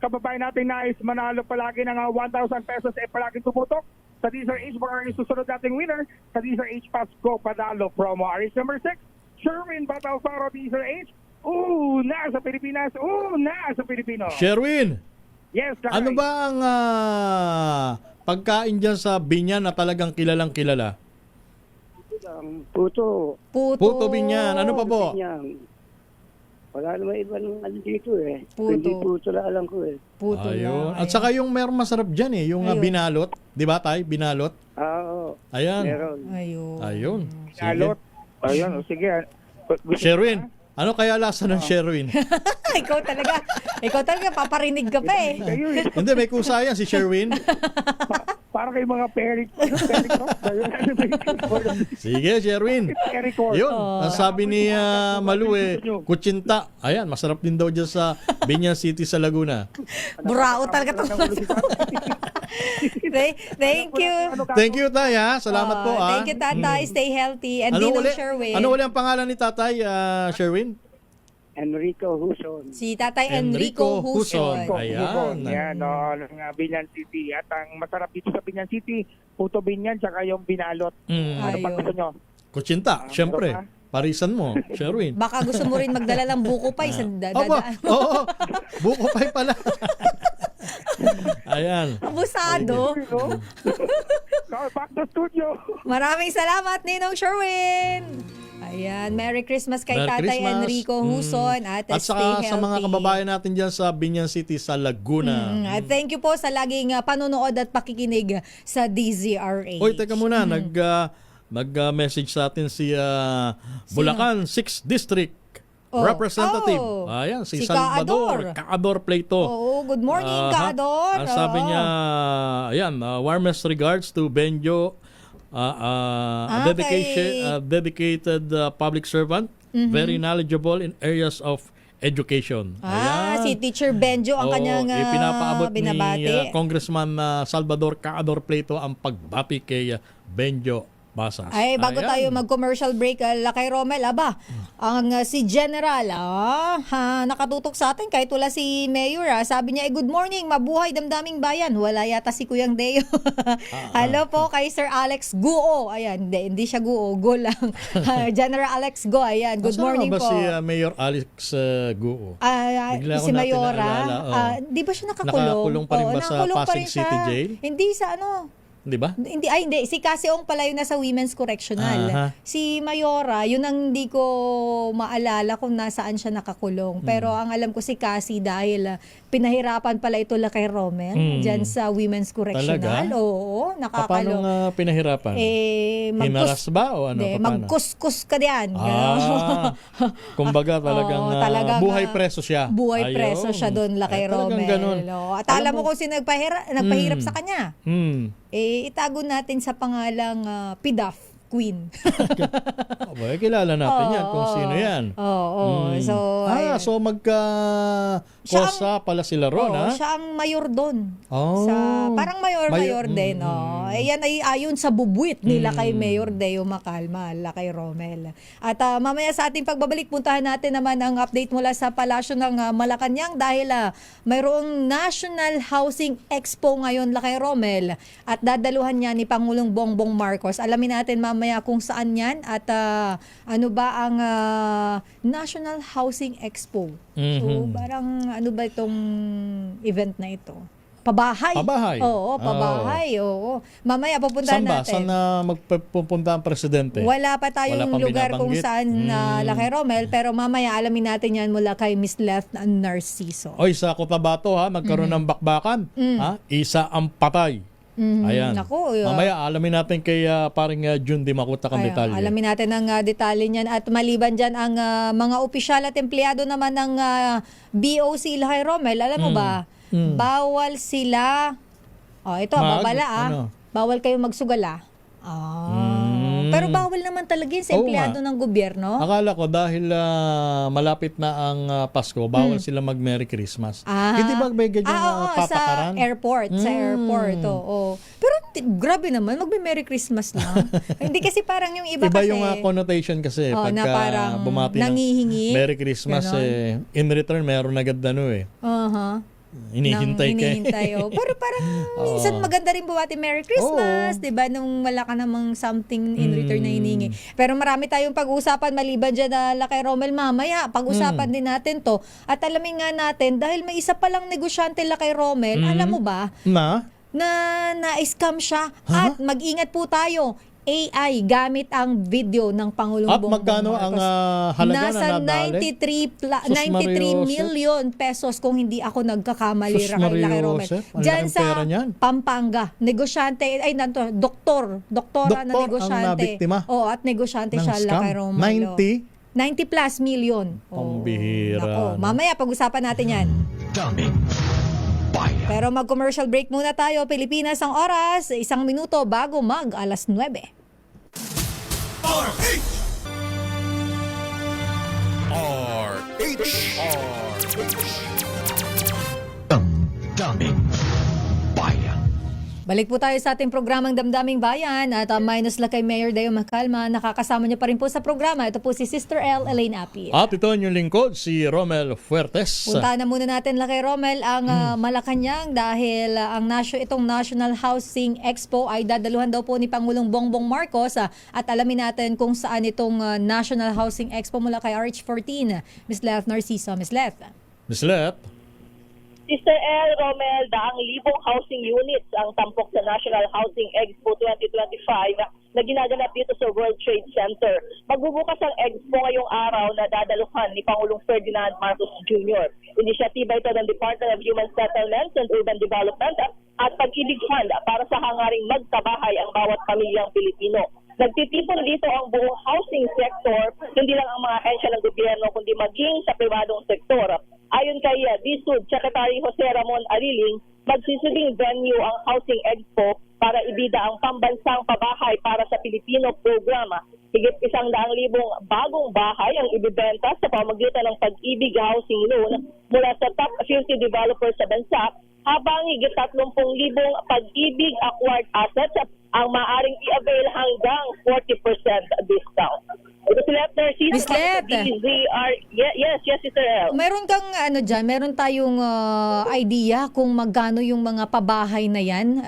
kababayan natin nais manalo palagi ng 1,000 pesos palagi tumutok sa DZRH baka ang susunod nating winner sa DZRH Pasko Padalo promo. RS number 6, Sherwin Batalfaro DZRH. Nasa Pilipinas. Nasa Pilipino. Sherwin, Yes, tatay. ano ba ang pagkain dyan sa Binyan na talagang kilalang kilala? Ang puto. Puto Binyan. Ano pa po? Yan. Wala naman iba ng dito eh. Puto. Hindi puto na alam ko eh. Puto Ayun. lang. At saka yung meron masarap dyan yung Ayun. binalot. Di ba tay? Binalot. Oo. Ayan. Meron. Ayun. Ayun. Alot. Ayun, sige. Sherwin, ano kaya lasa ng Sherwin? Ikaw talaga, paparinig ka pa eh. Hindi, may kusa yan si Sherwin. Para kay mga pericor. Sige, Sherwin. Pericor. Yun, ang sabi ni Malu kutsinta. Ayan, masarap din daw dyan sa Binyan City sa Laguna. Burao talaga to. Thank you. Thank you, tay, ha? Salamat po, ha? Thank you, tatay. Stay healthy. And Ano Ninong uli? Sherwin. Ano uli ang pangalan ni tatay, Sherwin? Enrico Huson. Si tatay Enrico Huson. Ayan. Yan, ng Binyan City. At ang masarap dito sa Binyan City, puto Binyan, tsaka yung binalot. Ano Ayun. pag gusto nyo? Kutsinta, syempre. Parisan mo, Sherwin. Baka gusto mo rin magdala ng buko pa sa Aba, dadaan. oo. Buko pay pala. Ayan. Abusado. Back to studio. Maraming salamat, Ninong Sherwin. Ayan, Merry Christmas kay Merry Tatay Christmas. Enrico Huson at At stay saka healthy. sa mga kababayan natin dyan sa Binyan City sa Laguna. At thank you po sa laging panonood at pakikinig sa DZRH. Oy, teka muna, nag-message sa atin si Bulacan 6th District Representative. Oh. Ayan, si Kaador. Salvador Kaador Pleito. Oo, good morning, Aha. Kaador. Ang sabi niya, ayan, warmest regards to Benjo, dedicated public servant, very knowledgeable in areas of education. Ayan. Si Teacher Benjo ang kanyang ipinapaabot binabati. ni Congressman Salvador Kaador Pleito ang pagbati kay Benjo Basas. Ay, bago Ayan. tayo mag-commercial break, Lakay Romel, ang si General, nakatutok sa atin kahit wala si Mayor. Sabi niya, good morning, mabuhay damdaming bayan. Wala yata si Kuyang Deo. Hello po kay Sir Alex Guo. Ayan, hindi siya Guo, Go lang. General Alex Go, ayan, good Nasaan morning ba po. si Mayor Alex Guo? Si Bigla ko natin Mayora, naalala, di ba siya nakakulong? Nakakulong pa rin ba sa nakakulong pa Pasig rin siya. City Jail? Hindi sa Di ba? Hindi. Si Casiong pala yung nasa Women's Correctional. Aha. Si Mayora, yun ang hindi ko maalala kung nasaan siya nakakulong. Pero ang alam ko si Cassie dahil pinahirapan pala ito kay Romel dyan sa Women's Correctional. Talaga? Oo, nakakalong. Paano pinahirapan? Hinaras ba o ano? Hindi, Paano? magkuskus ka diyan. Kumbaga talagang, talagang, buhay preso siya. Buhay Ayun. preso siya doon kay Talagang Romel. ganun. At alam mo kung sino nagpahirap sa kanya. Itago natin sa pangalang Pidaf Queen. Kilala natin yan kung sino yan. Oo. So, so Kosa pala sila ron, ha? Siya ang mayor doon. Oh. Parang mayor din. Yan ay ayon sa bubuit nila kay Mayor Deo Macalma, kay Romel. At mamaya sa ating pagbabalik, puntahan natin naman ang update mula sa Palasyo ng Malacanang dahil mayroong National Housing Expo ngayon kay Romel at dadaluhan niya ni Pangulong Bongbong Marcos. Alamin natin mamaya kung saan yan at ano ba ang National Housing Expo. So, parang ano ba itong event na ito? Pabahay. Oo, pabahay. Oo. Mamaya pupuntahan natin. Saan na magpupunta ang presidente? Wala pa tayong lugar kung saan kay Romel, pero mamaya alamin natin yan mula kay Miss Leth Narciso. Oy, sa Cotabato nagkaroon ng bakbakan. Isa ang patay. Ayan. Naku, mamaya alamin natin kay paring June Di Makuta kang detalye. Alamin natin ang detalye niyan at maliban dyan ang mga opisyal at empleyado naman ng BOC kay Romel. Alam mo ba, bawal sila, ito babala bawal kayo magsugala. Pero bawal naman talaga yun sa empleyado ng gobyerno. Akala ko dahil malapit na ang Pasko, bawal sila mag-Merry Christmas. Hindi ba may ganyan patakaran? Sa airport. Pero grabe naman, mag-Merry Christmas lang. Hindi kasi parang yung iba kasi... Iba yung connotation kasi. Na parang bumati nangihingi. Merry Christmas, in return, meron agad hinihintay Pero parang minsan maganda rin buwati Merry Christmas, 'di ba? Nung wala ka namang something in return na hiningi. Pero marami tayong pag-uusapan maliban diyan na kay Romel mamaya. Pag-usapan din natin 'to. At alamin nga natin dahil may isa pa lang negosyante kay Romel, alam mo ba? Na-scam siya. At mag-ingat po tayo. AI gamit ang video ng Pangulong Bongbong Marcos. At magkano ang halaga nasa na nadali? 93 million pesos kung hindi ako nagkakamali kay Romel. Diyan sa Pampanga, negosyante, doktora na negosyante. At negosyante siya kay Romel. 90 plus million. Pambihira. Mamaya pag-usapan natin yan. Daming bayan. Pero mag-commercial break muna tayo. Pilipinas ang oras, 1 minuto bago mag 9:00. Daming bayan. Balik po tayo sa ating programang Damdaming Bayan at minus la kay Mayor Deo Macalma. Nakakasama niyo pa rin po sa programa. Ito po si Sister L. Elaine Api. At ito yung lingkod, si Romel Fuertes. Punta na muna natin la kay Romel ang Malacanang dahil itong National Housing Expo ay dadaluhan daw po ni Pangulong Bongbong Marcos at alamin natin kung saan itong National Housing Expo mula kay RH14. Miss Leth Narciso. Miss Leth. Miss Leth. Sister L. Romel, 100,000 housing units ang tampok sa National Housing Expo 2025 na ginaganap dito sa World Trade Center. Magbubukas ang Expo ngayong araw na dadaluhan ni Pangulong Ferdinand Marcos Jr. Inisyatiba ito ng Department of Human Settlements and Urban Development at Pag-ibig Fund para sa hangaring magkabahay ang bawat pamilyang Pilipino. Nagtitipon dito ang buong housing sector, hindi lang ang mga ahensya ng gobyerno, kundi maging sa pribadong sektor. Ayon kay DSUD Secretary Jose Ramon Ariling, magsisilbing venue ang Housing Expo para ibida ang pambansang pabahay para sa Pilipino programa. Higit 100,000 bagong bahay ang ibibenta sa pamamagitan ng Pag-ibig Housing Loan mula sa top 50 developers sa bansa, habang higit 30,000 Pag-ibig acquired assets ang maaaring i-avail hanggang 40% discount. Miss Leth. Yes, Sister L. Meron kang meron tayong idea kung magkano yung mga pabahay na yan?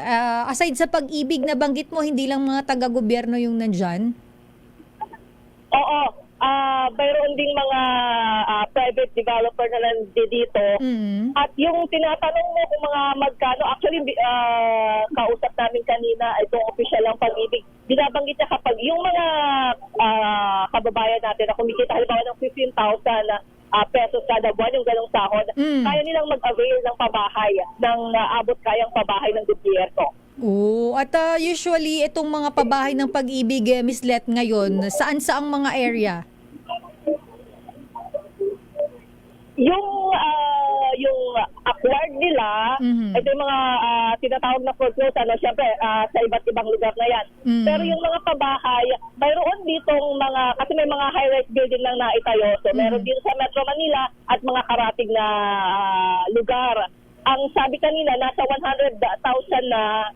Aside sa Pag-ibig na banggit mo, hindi lang mga taga-gobyerno yung nandyan? Oo. Mayroon ding mga private developer na nandito. At yung tinatanong mo kung mga magkano, actually kausap namin kanina itong official ng Pag-ibig. Binabanggit niya kapag yung mga kababayan natin na kumikita halimbawa ng 15,000 pesos kada buwan, yung ganong sahod, kaya nilang mag-avail ng pabahay, ng abot kayang pabahay ng gobyerno. At usually itong mga pabahay ng Pag-ibig, Miss Leth, ngayon, saan saang mga area? Yung acquired nila. Ito yung mga tinatawag na foreclosure, syempre sa iba't ibang lugar na yan. Pero yung mga pabahay, mayroon ditong kasi may mga high-rise building lang naitayo. So meron dito sa Metro Manila at mga karatig na lugar. Ang sabi kanina, nasa 100,000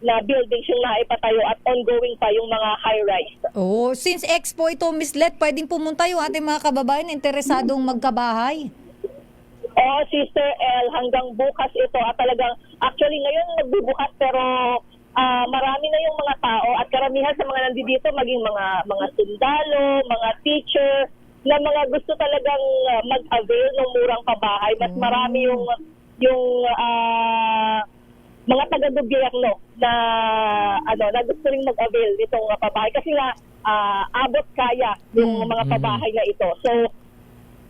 na buildings yung naipatayo at ongoing pa yung mga high-rise. Oh, since Expo ito, Miss Let, pwedeng pumunta yung ating mga kababayan na interesadong magkabahay. Oh, Sister L, hanggang bukas ito. At talagang, actually ngayon nagbubukas pero marami na yung mga tao at karamihan sa mga nandito maging mga sundalo, mga teacher, na mga gusto talagang mag-avail ng murang pabahay. Mas marami yung mga taga-gobyerno na gusto rin mag-avail nitong pabahay kasi nga abot kaya yung mga pabahay na ito. So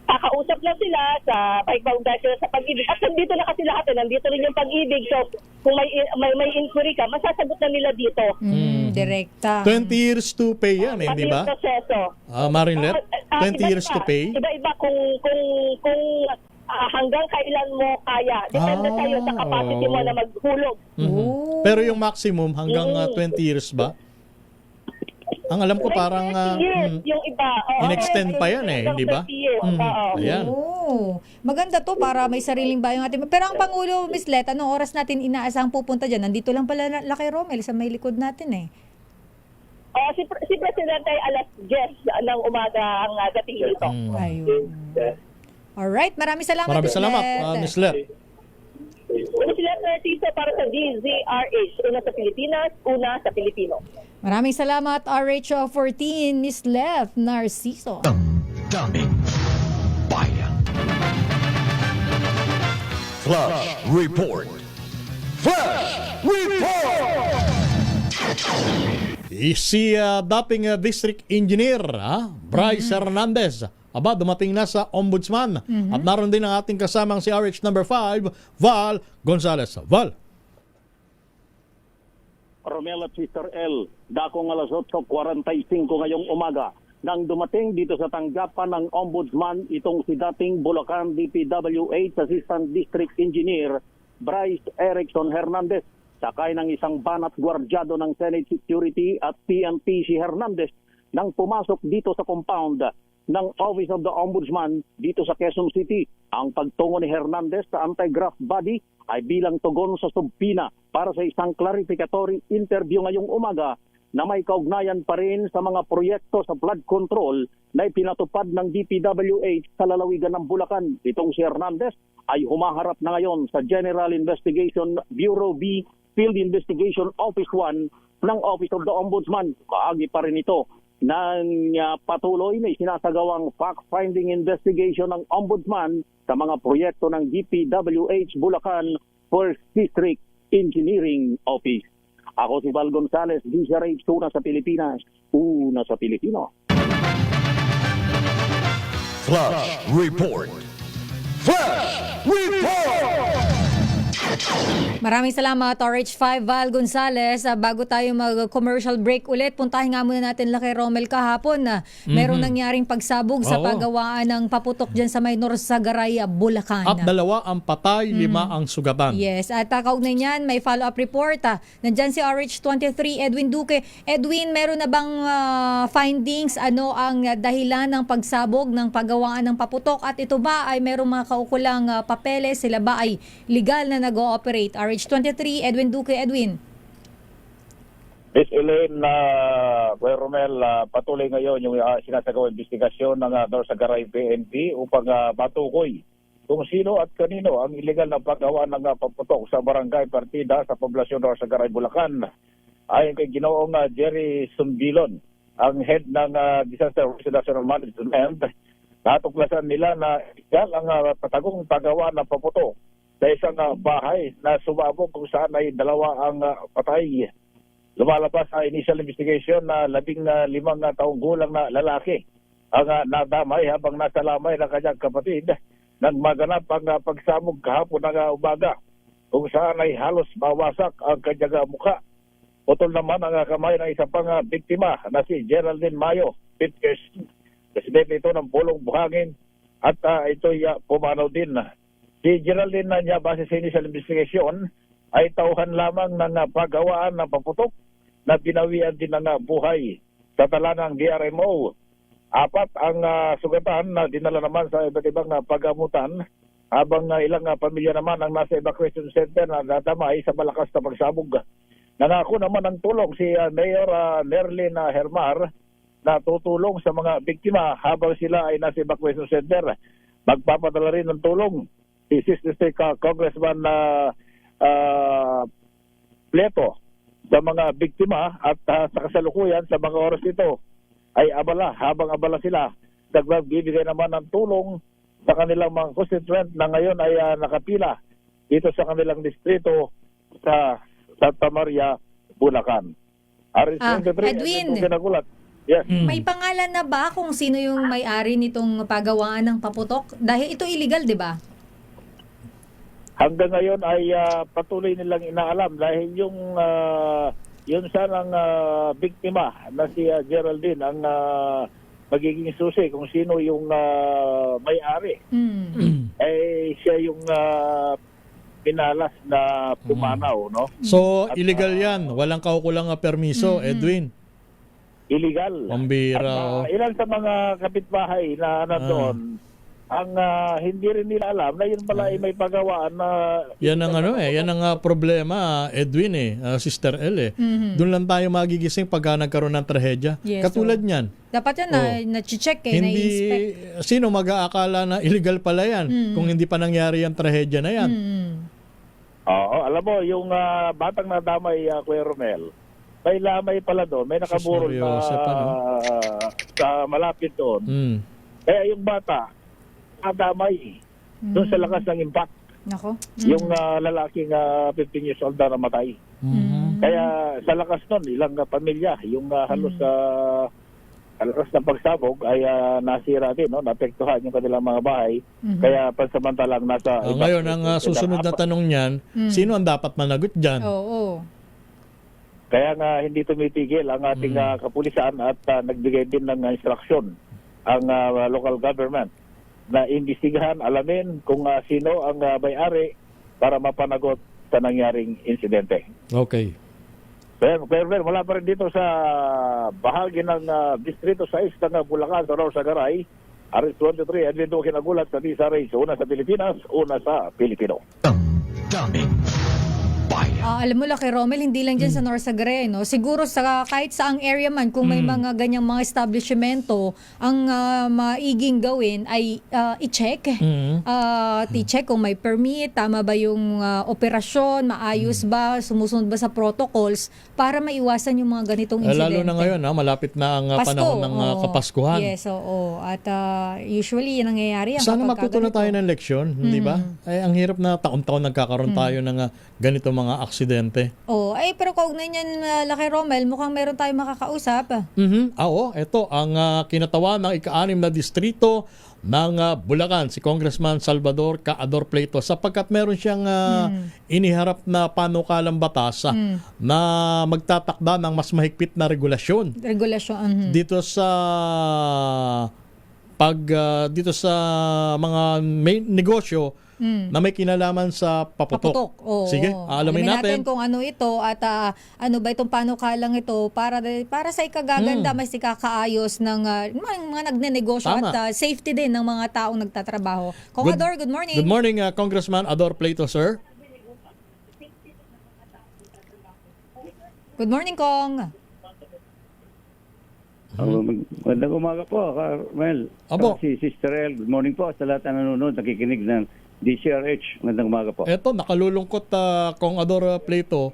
kakausap lang sila sa paikbaugay sila sa Pag-ibig at nandito na kasi lahat, nandito rin yung Pag-ibig. So kung may inquiry ka, masasagot na nila dito. Direkta. 20 years to pay yan, di ba? Proseso. Marinlet, 20 years to pay. Iba-iba kung hanggang kailan mo kaya. Depende sa'yo sa capacity mo na maghulog. Pero yung maximum hanggang 20 years ba? Ang alam ko parang 20 years yung iba. in-extend pa yan di ba? Ayan. Maganda to para may sariling bayong ating. Pero ang Pangulo, Miss Let, anong oras natin inaasang pupunta dyan? Nandito lang pala Lucky Romel sa may likod natin Si Presidente ay alas 10 ng umaga ang dating dito. Ayun. Alright, maraming salamat. Maraming salamat, Miss Let. Miss Let Narciso para sa DZRH. Una sa Pilipinas, una sa Pilipino. Maraming salamat, RH14, Miss Let Narciso. Damdamin Bayan. Flash Report. Flash Report! Si dating district engineer, Bryce Hernandez, dumating na sa ombudsman. At naroon din ang ating kasamang si RH number 5, Val Gonzalez. Val. Romel at Sister L, dakong alas 8:45 ngayong umaga nang dumating dito sa tanggapan ng ombudsman itong si dating Bulacan DPWH Assistant District Engineer Bryce Erickson Hernandez. Sakay ng isang banat gwardyado ng Senate Security at PNP si Hernandez nang pumasok dito sa compound ng Office of the Ombudsman dito sa Quezon City. Ang pagtungo ni Hernandez sa anti-graft body ay bilang tugon sa subpina para sa isang clarificatory interview ngayong umaga na may kaugnayan pa rin sa mga proyekto sa flood control na ipinatupad ng DPWH sa lalawigan ng Bulacan. Itong si Hernandez ay humaharap na ngayon sa General Investigation Bureau B Field Investigation Office 1 ng Office of the Ombudsman. Kaagi pa rin ito ng patuloy na sinasagawang fact-finding investigation ng Ombudsman sa mga proyekto ng DPWH Bulacan First District Engineering Office. Ako si Val Gonzalez, DZRH, una sa Pilipinas, una sa Pilipino. Flash Report. Flash Report! Maraming salamat, RH5 Val Gonzalez. Bago tayo mag-commercial break ulit, puntahin nga muna natin Lucky Romel kahapon na merong nangyaring pagsabog sa paggawaan ng paputok dyan sa may Norsagaray, Bulacan. At 2 ang patay, 5 ang sugatan. Yes, at kaugnay niyan, may follow-up report. Nandyan si RH23, Edwin Duque. Edwin, meron na bang findings? Ano ang dahilan ng pagsabog ng paggawaan ng paputok? At ito ba ay merong mga kaukulang papeles? Sila ba ay legal na nag-ooperate? RH23, Edwin Duque. Edwin. Miss Elaine, Kuya Romel, patuloy ngayon yung sinasagawang investigasyon ng Norsagaray PNP upang matukoy kung sino at kanino ang illegal na paggawa ng paputok sa barangay Partida sa poblasyon Norsagaray, Bulacan. Ayon kay Ginoong Jerry Sumbilon, ang head ng Disaster National Management, natuklasan nila na illegal ang patagong paggawa ng paputok sa isang bahay na sumabog kung saan ay 2 ang patay. Lumalabas sa initial investigation na 15 taong gulang na lalaki ang nadamay habang nasa lamay ng kanyang kapatid nang maganap ang pagsabog kahapon ng umaga kung saan ay halos mawasak ang kanyang mukha. Putol naman ang kamay ng isang pang biktima na si Geraldine Mayo, 50 years. Presidente ito ng Pulong Buhangin at ito'y pumanaw din. si Geraldine Nanya, base sa initial investigation, ay tauhan lamang ng paggawaan ng paputok na binawian din ng buhay sa tala ng DRMO. 4 ang sugatan na dinala naman sa iba't ibang pagamutan, habang ilang pamilya naman ang nasa evacuation center na nadamay sa malakas na pagsabog. Nangako naman ng tulong si Mayor Nerlin Hermar na tutulong sa mga biktima habang sila ay nasa evacuation center. Magpapadala rin ng tulong si District Congressman Pleto sa mga biktima at sa kasalukuyan sa mga oras ito ay abala. Habang abala sila, nagbibigay naman ng tulong sa kanilang mga constituent na ngayon ay nakapila dito sa kanilang distrito sa Santa Maria, Bulacan. Edwin, yes. may pangalan na ba kung sino yung may-ari nitong pagawaan ng paputok? Dahil ito illegal, di ba? Hanggang ngayon ay patuloy nilang inaalam dahil yung sanang biktima na si Geraldine ang magiging susi kung sino yung may-ari. Eh siya yung pinalas na pumanaw, no? So, illegal yan. Walang kaukulang permiso, Edwin. Illegal. Pambira. Ilan sa mga kapitbahay na nandoon, ang hindi rin nila alam na yun pala ay may pagawaan na... Yan ang yan ang problema, Edwin Sister L Doon lang tayo magigising pagka nagkaroon ng trahedya. Yes, Katulad niyan. Dapat yan na-check Hindi, na-inspect. sino mag-aakala na illegal pala yan kung hindi pa nangyari yung trahedya na yan? Oo, alam mo, yung batang nadamay, Kuya Romel, may lamay pala doon, may nakaburol na sa malapit doon. Kaya yung bata, nadamay doon sa lakas ng impact. Nako. Yung lalaking 15 years old na namatay. Kaya sa lakas nun, ilang pamilya, yung halos lakas ng pagsabog ay nasira din, no? Naapektuhan yung kanilang mga bahay. Kaya pansamantalang nasa... Ngayon, ang susunod na tanong niyan, sino ang dapat managot dyan? Oo. Kaya nga hindi tumitigil ang ating kapulisan at nagbigay din ng instruksyon ang local government na imbestigahan, alamin kung sino ang may-ari para mapanagot sa nangyaring insidente. Okay. Pero wala pa rin dito sa bahagi ng Distrito 6 ng Bulacan sa Sagaray, RS-23, at dito kinagulat sa Tisa Race, una sa Pilipinas, una sa Pilipino. Daming bayan. Alam mo, Laki Romel, hindi lang dyan sa Norsagaray, no? Siguro sa kahit saang area man, kung may mga ganyang mga establishmento, ang maiging gawin ay i-check. I-check kung may permit, tama ba yung operasyon, maayos ba, sumusunod ba sa protocols, para maiwasan yung mga ganitong insidente. Lalo na ngayon, malapit na ang panahon ng Kapaskuhan. Yes, oo. At usually, yan nangyayari. Sana matutunan tayo ng leksyon, hindi ba? Ay, ang hirap na taon-taon nagkakaroon tayo ng ganito mga aksidente. Pero kaugnay niyan, Laki Romel, mukhang meron tayong makakausap. Ito ang kinatawan ng ika-6 na distrito ng Bulacan, si Congressman Salvador Caador Pleito, sapagkat meron siyang iniharap na panukalang batas na magtatakda ng mas mahigpit na regulasyon. Dito sa dito sa mga main negosyo na may kinalaman sa paputok. Sige, alamin natin kung ano ito at ano ba itong panukalang ito para sa ikagaganda, mas ikakaayos ng mga nagnenegosyo at safety din ng mga taong nagtatrabaho. Kong Ador, good morning. Good morning, Congressman Ador Pleito, sir. Good morning, Kong. Magandang umaga po, Carmel. Si Sister El, good morning po sa lahat na nanonood, nakikinig ng DCRH. Magandang umaga po. Eto, nakalulungkot Kong Ador Pleito.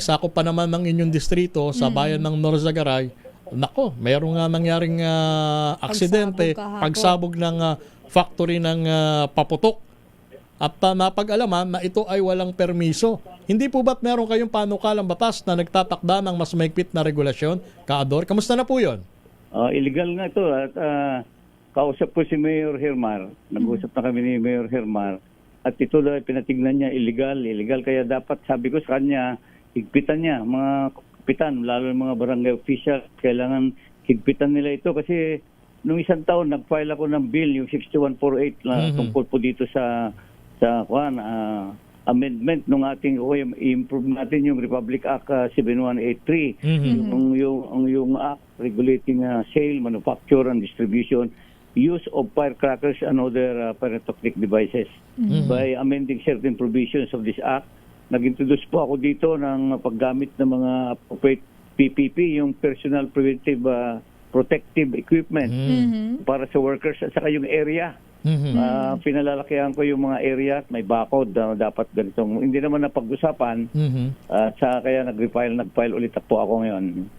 Sakop pa naman ng inyong distrito sa bayan ng Norzagaray. Nako, mayroong nga nangyaring aksidente, pagsabog ng factory ng paputok. At napag-alaman na ito ay walang permiso. Hindi po ba't meron kayong panukalang batas na nagtatakda ng mas mahigpit na regulasyon? Kaador, kamusta na po yun? Illegal nga ito at kausap ko si Mayor Hermar. Nag-usap na kami ni Mayor Hermar at ito daw pinatignan niya illegal. Kaya dapat sabi ko sa kanya, higpitan niya mga kapitan, lalo ng mga barangay official, kailangan higpitan nila ito kasi nung isang taon nag-file ako ng bill yung 6148 na tungkol po dito sa amendment ng ating i-improve natin yung Republic Act 7183 yung act regulating sale, manufacture and distribution, use of firecrackers and other pyrotechnic devices. By amending certain provisions of this act, nag-introduce po ako dito ng paggamit ng mga appropriate PPP, yung personal preventive protective equipment para sa workers at saka yung area. Pinalalakihan ko yung mga area at may bakod dapat ganitong hindi naman napag-usapan at kaya nag-file ulit po ako ngayon.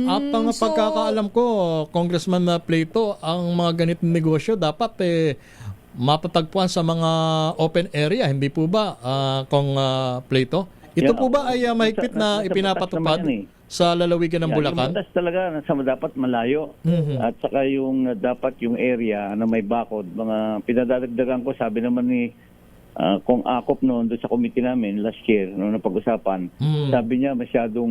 At ang pagkakaalam ko, Congressman Plato, ang mga ganitong negosyo dapat mapatagpuan sa mga open area, hindi po ba, Kong Plato? Ito po ba ay mahigpit na ipinapatupad sa lalawigan ng Bulacan? Yung batas talaga dapat malayo. At saka yung dapat yung area na may bakod, mga pinadadagdagan ko, sabi naman ni Kung Akop noon doon sa committee namin last year, noong napag-usapan, sabi niya masyadong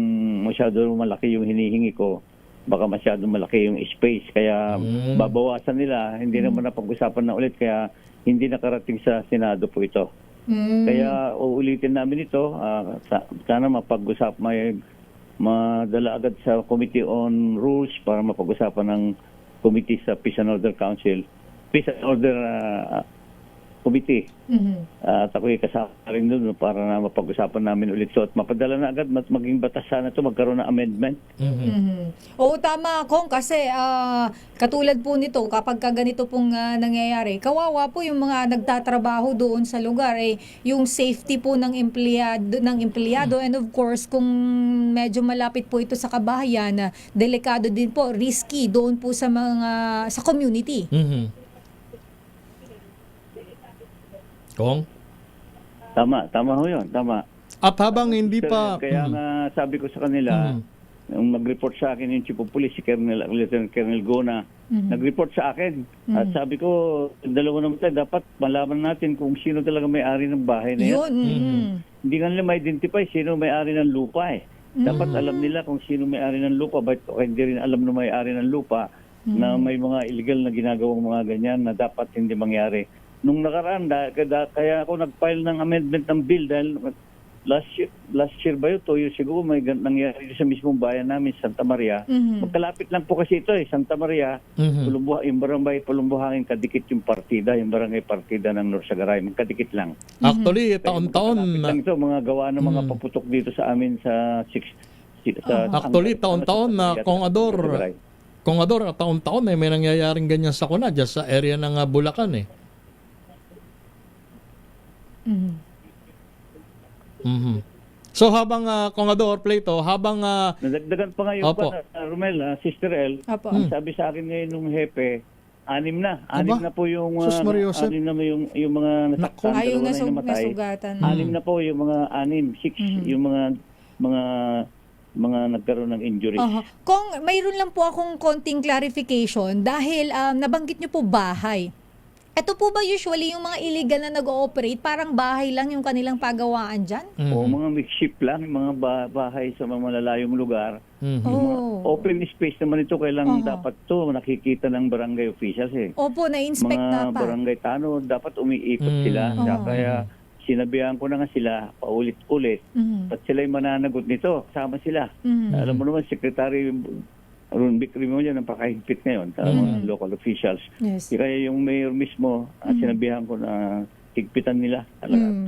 malaki yung hinihingi ko. Baka masyadong malaki yung space, kaya babawasan nila. Hindi naman napag-usapan na ulit, kaya hindi nakarating sa Senado po ito. Kaya uulitin namin ito. Sana madala agad sa Committee on Rules para mapag-usapan ng Committee sa Peace and Order Council. Peace and Order Committee. At ako'y kasama rin doon para na mapag-usapan namin ulit. So, at mapadala na agad, maging batas sana ito, magkaroon ng amendment. Oo, tama, Kong, kasi katulad po nito, kapag ganito pong nangyayari, kawawa po yung mga nagtatrabaho doon sa lugar. Yung safety po ng empleyado, and of course, kung medyo malapit po ito sa kabahayan, delikado din po, risky doon po sa community. Kong? Tama ho yun, tama. At habang hindi pa... Kaya nga sabi ko sa kanila, nung mag-report sa akin yung Chief of Police, si Lieutenant Colonel Gona, nag-report sa akin. At sabi ko, dalawa naman tayo, dapat malaman natin kung sino talaga may-ari ng bahay na yan. Hindi nga nila ma-identify sino may-ari ng lupa Dapat alam nila kung sino may-ari ng lupa, but hindi rin alam na may-ari ng lupa na may mga illegal na ginagawang mga ganyan na dapat hindi mangyari. Nung nakaraan, kaya ako nag-file ng amendment ng bill dahil last year ba yun, 2 years ago, may nangyari sa mismong bayan namin, Santa Maria. Magkalapit lang po kasi ito Santa Maria, yung barangay Palumbuhangin, kadikit yung partida, yung barangay partida ng Norsagaray, magkadikit lang. Actually, taon-taon... Ito, mga gawa ng mga paputok dito sa amin sa actually, taon-taon na Kongador, taon-taon may nangyayaring ganyan sa Kuna, dyan sa area ng Bulacan So habang Kongador Plato, habang nadagdagan pa ngayon Romel, Sister El, ang sabi sa akin ngayon ng hepe, 6 na po yung anim na yung mga nasaktan, yung namatay. 6 na po yung mga 6 yung mga nagkaroon ng injuries. Kung mayroon lang po akong konting clarification dahil nabanggit niyo po bahay. Ito po ba usually yung mga illegal na nag-ooperate, parang bahay lang yung kanilang pagawaan dyan? O mga makeshift lang, mga bahay sa mga malalayong lugar. Open space naman ito, kailangan dapat to nakikita ng barangay officials Opo, na-inspect dapat. Mga barangay tanod, dapat umiikot sila. Kaya sinabihan ko na nga sila paulit-ulit at sila'y mananagot nito, sama sila. Alam mo naman, Secretary Ron Vic Remulla ng pakahigpit ngayon sa mga local officials. Kaya yung mayor mismo, sinabihan ko na higpitan nila.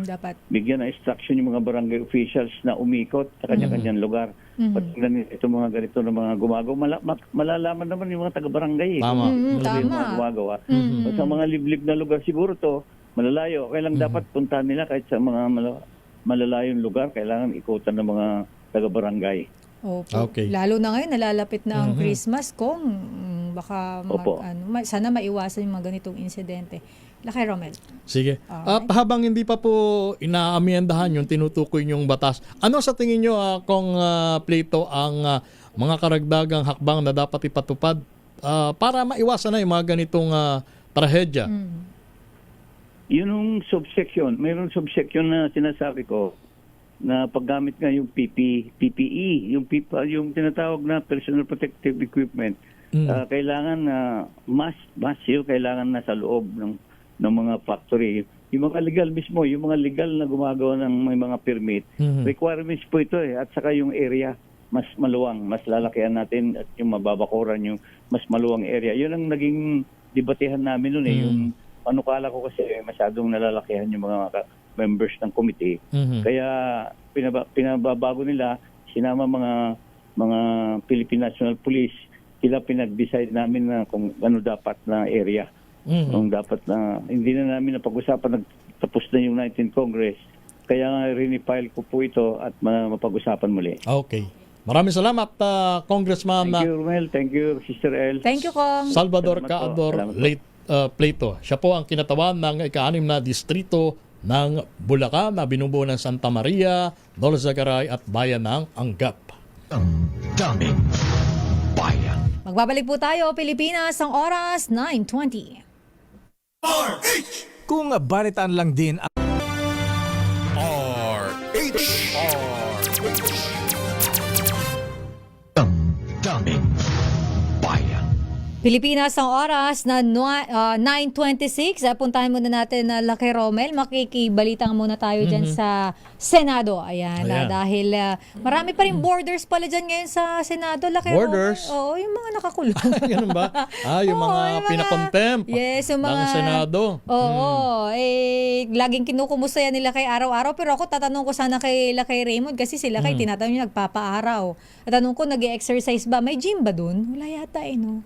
Dapat. Bigyan ng instruction yung mga barangay officials na umikot sa kanya-kanyang lugar. Pagkakita ito mga ganito na mga gumagawa, malalaman naman yung mga taga-barangay. Tama. Yung mga gumagawa. Sa mga liblib na lugar siguro to, malalayo. Kailang dapat puntahan nila kahit sa mga malalayong lugar, kailangan ikutan ng mga taga-barangay. Okay. Lalo na ngayon, nalalapit na ang Christmas, Kung baka sana maiwasan yung mga ganitong insidente. Lakay, Romel. Sige. At habang hindi pa po inaamyendahan yung tinutukoy yung batas, ano sa tingin nyo, Kong Plato, ang mga karagdagang hakbang na dapat ipatupad para maiwasan na yung mga ganitong trahedya? Yun yung subsection. Mayroong subsection na sinasabi ko na paggamit nga yung PPE, yung tinatawag na personal protective equipment. Kailangan mask yun, kailangan nasa loob ng mga factory. yung mga legal mismo, yung mga legal na gumagawa ng may mga permit, requirements po ito at saka yung area, mas maluwang, mas lalakihan natin at yung mababakuran yung mas maluwang area. Yun ang naging debatehan namin noon yung panukala ko kasi masyadong nalalakihan yung mga members ng committee. Kaya pinababago nila, sinama mga Philippine National Police, sila pinag-decide namin na kung ano dapat na area. Kung dapat na, hindi na namin napag-usapan, nagtapos na yung 19th Congress. Kaya nga rinifile ko po ito at mapag-usapan muli. Okay. Maraming salamat, Congressman Thank you, Romel. Thank you, Sister El. Thank you, Kong. Salvador Salamat po. Caador Salamat po. Plato. Siya po ang kinatawan ng ika-6 na distrito ng Bulacan na binubuo ng Santa Maria, Nolzagaray at Bayan ng Anggap. Ang daming bayan. Magbabalik po tayo, Pilipinas, ang oras 9:20. Kung balitaan lang din ang Ang daming bayan. Pilipinas ang oras na 9:26. Puntahan muna natin na Lucky Romel. Makikibalita muna tayo dyan sa Senado. Ayan. Dahil marami pa rin borders pala dyan ngayon sa Senado. Lucky Borders? Romel. Oo, yung mga nakakulong. Ganun ba? Yung mga pinakontempt yung mga ng Senado. Oo. Laging kinukumusta yan nila kay araw-araw. Pero ako tatanong ko sana kay Raymond kasi sila kay tinatanong niya nagpapaaraw. Tatanong ko, nag-exercise ba? May gym ba dun? Wala yata no?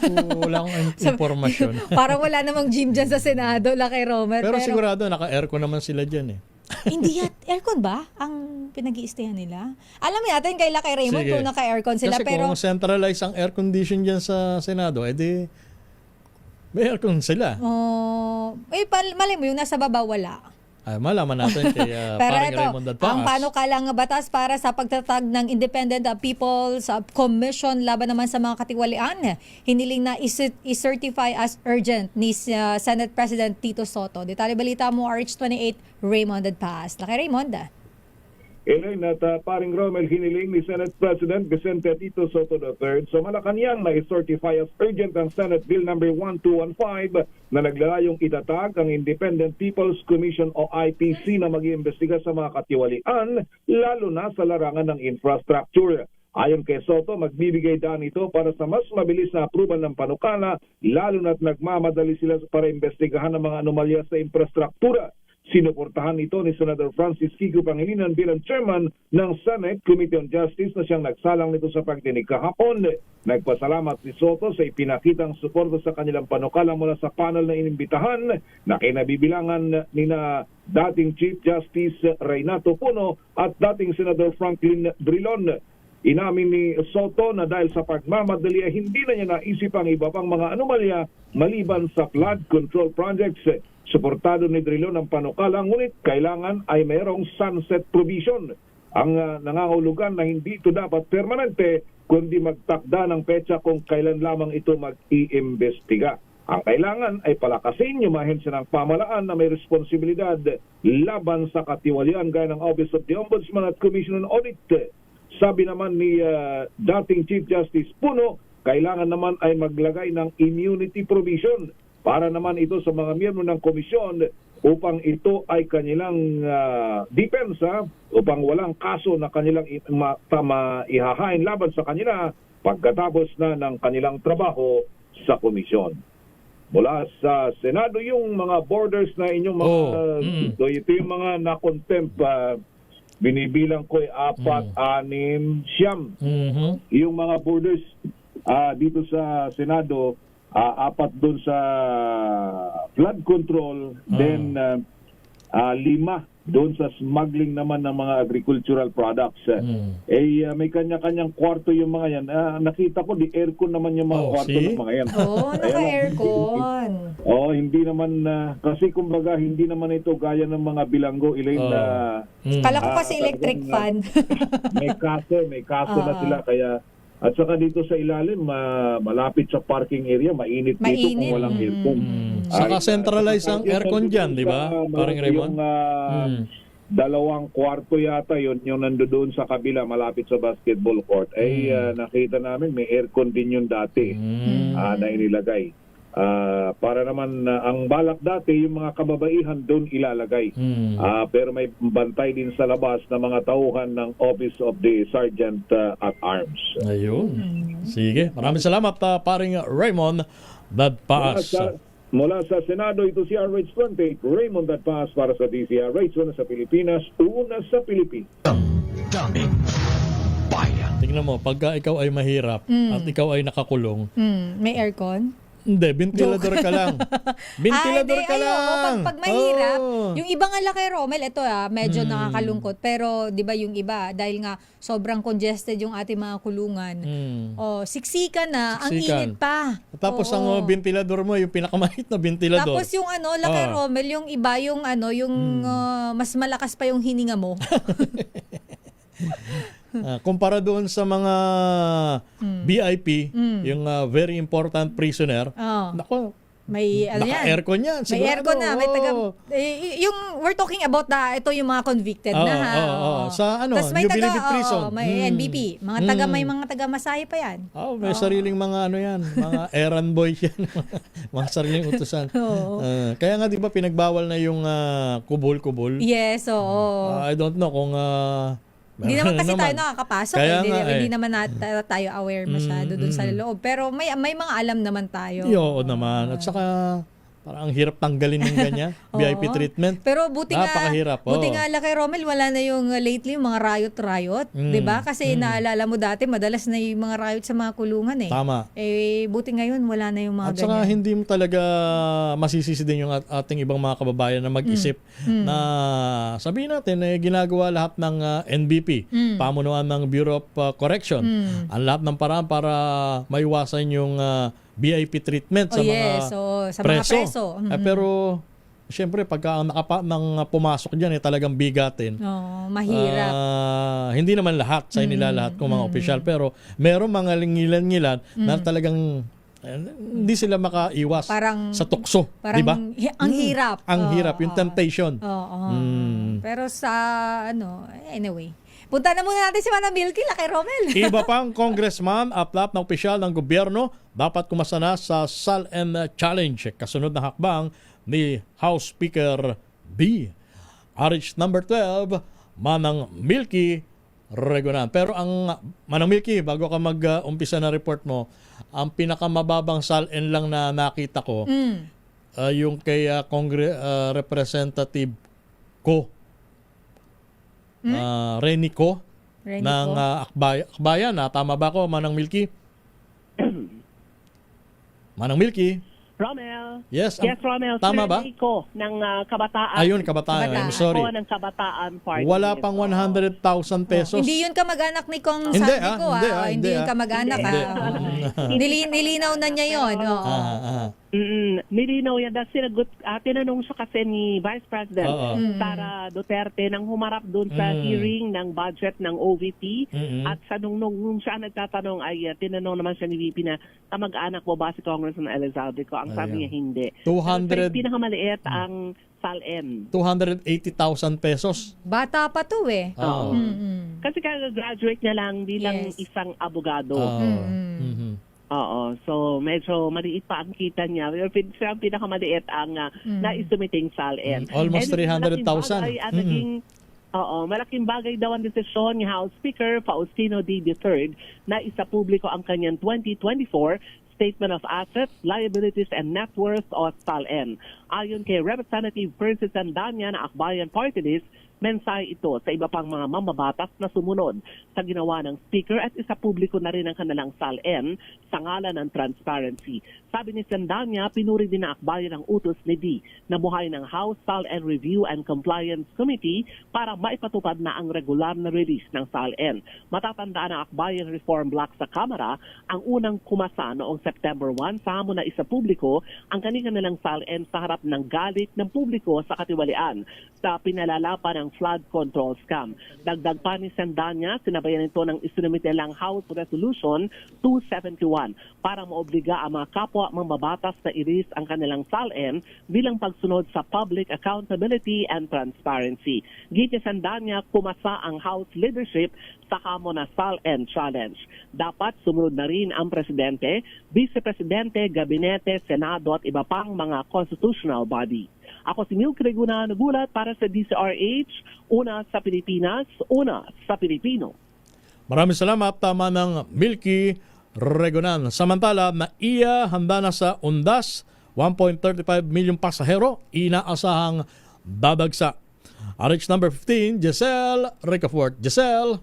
Wala akong informasyon. Parang wala namang gym dyan sa Senado, Lucky Romel. Pero sigurado, naka-aircon naman sila dyan Hindi aircon ba ang pinag-i-stayan nila? Alam natin kay Lucky Raymond Sige. kung naka-aircon sila. Kasi pero kung centralize ang air condition dyan sa Senado, edi may aircon sila. Mali mo yung nasa baba wala. Malaman natin kay Pero paring ito, Raymond Dadpaas. ang panukalang batas para sa pagtatag ng Independent People's Commission laban naman sa mga katiwalian, hiniling na i-certify as urgent ni Senate President Tito Soto. Detalye balita mo, RH28, Raymond Dadpaas. Laki Raymond. Elaine at paring Romel, hiniling ni Senate President Vicente Tito Soto III sa Malacanang na i-certify as urgent ang Senate Bill number 1215 na naglalayong itatag ang Independent People's Commission o IPC na mag-iimbestiga sa mga katiwalian, lalo na sa larangan ng infrastructure. Ayon kay Soto, magbibigay daan ito para sa mas mabilis na approval ng panukala, lalo na't nagmamadali sila para imbestigahan ang mga anomalya sa infrastruktura. Sinuportahan ito ni Senator Francis Kiko Pangilinan bilang chairman ng Senate Committee on Justice na siyang nagsalang nito sa pagdinig kahapon. Nagpasalamat si Soto sa ipinakitang suporta sa kanilang panukala mula sa panel na inimbitahan na kinabibilangan ni na dating Chief Justice Reynato Puno at dating Senator Franklin Drilon. Inamin ni Soto na dahil sa pagmamadali ay hindi na niya naisip ang iba pang mga anomalya maliban sa flood control projects. Suportado ni Drilon ang panukala, ngunit kailangan ay mayroong sunset provision. Ang nangangahulugan na hindi ito dapat permanente, kundi magtakda ng petsa kung kailan lamang ito mag-iimbestiga. Ang kailangan ay palakasin yung ahensya ng pamahalaan na may responsibilidad laban sa katiwalian gaya ng Office of the Ombudsman at Commission on Audit. Sabi naman ni dating Chief Justice Puno, kailangan naman ay maglagay ng immunity provision para naman ito sa mga miyembro ng komisyon upang ito ay kanilang depensa, upang walang kaso na kanilang ihahain laban sa kanila pagkatapos na ng kanilang trabaho sa komisyon. Mula sa Senado, yung mga borders na inyong mga ito yung mga na-contempt, binibilang ko ay 4, 6, 9. Yung mga borders dito sa Senado, 4 doon sa flood control, then 5 doon sa smuggling naman ng mga agricultural products. May kanya-kanyang kwarto yung mga yan. Nakita ko, di aircon naman yung mga kwarto ng mga yan. Naka-aircon. Hindi naman, kasi kumbaga, hindi naman ito gaya ng mga bilanggo, Elaine, na... Kala ko kasi electric fan. may kaso na sila, kaya... At saka dito sa ilalim, malapit sa parking area, mainit dito kung walang aircon. Saka centralize ang aircon dyan, di ba? Parang Raymond? Yung 2 kwarto yata yun, yung nandoon sa kabila, malapit sa basketball court. Nakita namin, may aircon din yun dati na inilagay. Para naman ang balak dati yung mga kababaihan doon ilalagay. Pero may bantay din sa labas na mga tauhan ng Office of the Sergeant at Arms. Ayun. Sige. Maraming salamat, paring Raymond Dadpaas. Mula sa Senado, ito si RH28, Raymond Dadpaas para sa DCRH, una sa Pilipinas, una sa Pilipinas. Daming bayan. Tingnan mo, pagka ikaw ay mahirap at ikaw ay nakakulong, May aircon? hindi, ventilador ka lang. Ventilador ka lang. Pag mahirap, yung iba nga laki, Romel, ito medyo nakakalungkot. Pero, di ba yung iba, dahil nga sobrang congested yung ating mga kulungan, siksikan na, ang init pa. Tapos ang ventilador mo, yung pinakamahit na ventilador. Tapos yung laki, Romel, yung iba, yung mas malakas pa yung hininga mo. Kumpara doon sa mga VIP, yung very important prisoner, nako, may naka-aircon yan. May aircon na, may yung we're talking about ito yung mga convicted na ha. Sa Tas may New Bilibid Prison. May NBP, may mga taga-masahe pa yan. May sariling mga yan, mga errand boys yan. Mga sariling utusan. Kaya nga 'di ba pinagbawal na yung kubol-kubol? Yes, oo. I don't know kung hindi naman kasi tayo nakakapasok. Hindi naman tayo aware masyado dun sa loob. Pero may mga alam naman tayo. Oo naman. At saka parang ang hirap tanggalin ng ganyan. VIP treatment. Pero buti napakahirap. Buti nga laki, Romel, wala na yung lately yung mga riot. 'Di ba? Kasi naalala mo dati, madalas na yung mga riot sa mga kulungan eh. Tama. Buti ngayon wala na yung mga ganyan. At saka hindi mo talaga masisisi din yung ating ibang mga kababayan na mag-isip na sabihin natin ginagawa lahat ng NBP, pamunuan ng Bureau of Correction, ang lahat ng paraan para maiwasan yung VIP treatment sa sa preso. Mga preso. Pero siyempre pagka nang pumasok diyan talagang bigatin. Mahirap. Hindi naman lahat sa lahat kung mga opisyal, pero meron mga lingilan-ngilan na talagang hindi sila makaiwas sa tukso, di ba? Ang hirap. Ang hirap yung temptation. Pero sa anyway. Punta na muna natin si Manang Milky, laki, Romel. Iba pang congressman at lahat ng opisyal ng gobyerno dapat kumasana sa SALN Challenge. Kasunod na hakbang ni House Speaker B. RH number 12, Manang Milky Regunan. Pero ang Manang Milky, bago ka mag-umpisa na report mo, ang pinakamababang SALN lang na nakita ko, yung kay Representative Ko. Renico ng Akbayan. Tama ba ko, Manang Milky? Manang Milky? Romel. Yes, Romel. tama ba? Renico ng Kabataan. Ayun, Kabataan. I'm sorry. Ako ng Kabataan Party. Wala pang 100,000 pesos. Hindi yun kamag-anak ni Kong Hindi, Sandy ko. Hindi yun kamag-anak. Nilinaw na niya yun. Nilinaw yan dahil sinagot, tinanong siya kasi ni Vice President Sara Duterte nang humarap doon sa hearing ng budget ng OVP at sa nung siya nagtatanong ay tinanong naman siya ni VP na kamag-anak mo ba si Congressman Elizalde ko? Ang sabi niya hindi. 200 pinakamaliit ang SALN. 280,000 pesos. Bata pa to eh. Kasi graduate niya lang bilang isang abogado. So medyo maliit pa ang kita niya. Pero siya ang pinakamaliit ang naisumiting SALN. Almost 300,000. Malaking bagay daw ang desisyon ni House Speaker Faustino D. III na isa publiko ang kanyang 2024 Statement of Assets, Liabilities, and Net Worth o SALN. Ayon kay Representative Percy Sandanya na Akbayan Party List, mensahe ito sa iba pang mga mamabatas na sumunod sa ginawa ng Speaker at isa publiko na rin ang kanilang SALN sa ngalan ng transparency. Sabi ni Sandanya, pinuri din na akbayan ang utos ni D na buhay ng House SALN Review and Compliance Committee para maipatupad na ang regular na release ng SALN. Matatandaan ang akbayan reform block sa Kamara ang unang kumasa noong September 1 sa hamon na isa publiko ang kanilang SALN sa harap ng galit ng publiko sa katiwalian sa pinalala pa ng ng flood control scam. Dagdag pa ni Sandanya, sinabayan ito ng isinumitelang House Resolution 271 para maobliga ang mga kapwa mambabatas na iris ang kanilang SALN bilang pagsunod sa public accountability and transparency. Gite Sandanya, pumasa ang House leadership sa hamon na SALN challenge. Dapat sumunod na rin ang Presidente, Vice Presidente, Gabinete, Senado at iba pang mga constitutional body. Ako si Milk Reguna, nagulat para sa DCRH, una sa Pilipinas, una sa Pilipino. Maraming salamat, tama ng Milky Regonan. Samantala, NAIA handa na sa undas, 1.35 million pasahero, inaasahang babagsak. RH number 15, Giselle Ricafort. Giselle.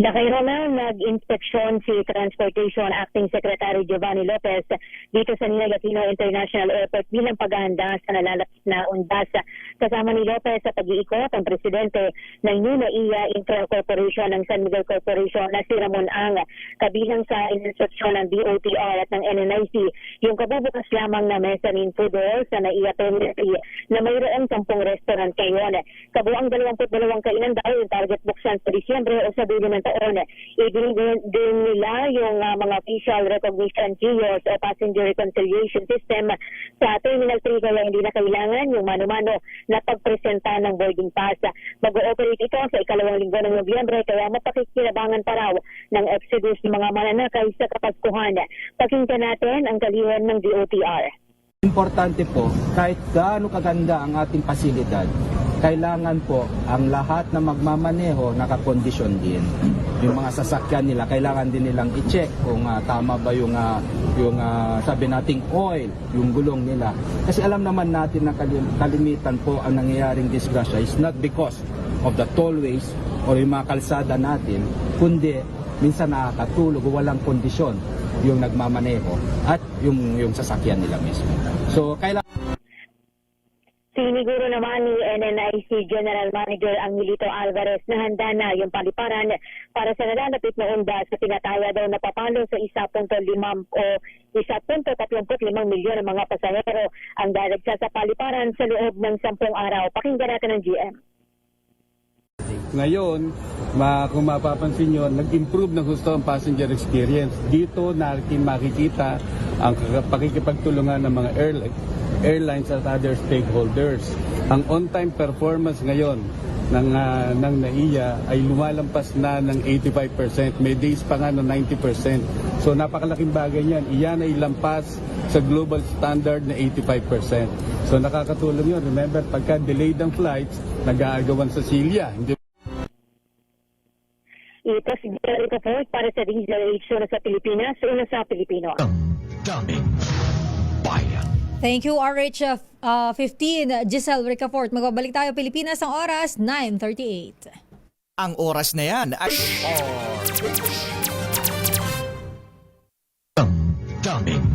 Kay Romel, nag-inspeksyon si Transportation Acting Secretary Giovanni Lopez dito sa Ninoy Aquino International Airport bilang paghahanda sa nalalapit na undas. Kasama ni Lopez sa pag-iikot ang presidente ng New NAIA Infra Corporation ng San Miguel Corporation na si Ramon Ang, kabilang sa instruksyon ng DOTR at ng NNIC yung kabubukas lamang na mezzanine food hall sa NAIA Terminal na mayroong 10 restaurant ngayon. Kabuang 22 kainan daw yung target buksan sa Disyembre o sa dulo ng taon. Ibinigay din nila yung mga facial recognition kiosks o passenger reconciliation system sa Terminal 3 kaya hindi na kailangan yung mano-mano na pagpresenta ng boarding pass. Mag-ooperate ito sa ikalawang linggo ng Nobyembre kaya mapakikinabangan pa raw ng exodus ng mga mananakay sa Kapaskuhan. Pakinggan natin ang kaliwan ng DOTR. Importante po, kahit gaano kaganda ang ating pasilidad, kailangan po ang lahat na magmamaneho nakakondisyon din. Yung mga sasakyan nila, kailangan din nilang i-check kung tama ba yung sabi nating oil, yung gulong nila. Kasi alam naman natin na kalimitan po ang nangyayaring disgrasya is not because of the tollways o yung mga kalsada natin, kundi minsan nakakatulog o walang kondisyon yung nagmamaneho at yung sasakyan nila mismo. So, kailangan Siniguro naman ni NNIC General Manager Angelito Alvarez na handa na yung paliparan para sa nalalapit na undas sa tinataya daw na papalo sa 1.5 o 1.35 milyon ng mga pasahero ang dadagsa sa paliparan sa loob ng 10 araw. Pakinggan natin ang GM. Ngayon, kung mapapansin nyo, nag-improve ng gusto ang passenger experience. Dito natin makikita ang pakikipagtulungan ng mga airlines at other stakeholders. Ang on-time performance ngayon ng NAIA ay lumalampas na ng 85%. May days pa nga ng 90%. So napakalaking bagay yan. Iyan ay lampas sa global standard na 85%. So nakakatulong yun. Remember, pagka delayed ang flights, nag-aagawan sa silya. Ito si Giselle Ricafort para sa DZRH sa Pilipinas, una sa Pilipino. Daming bayan. Thank you, RH 15, Giselle Ricafort. Magbabalik tayo Pilipinas ang oras, 9:38. Ang oras na yan ay... Daming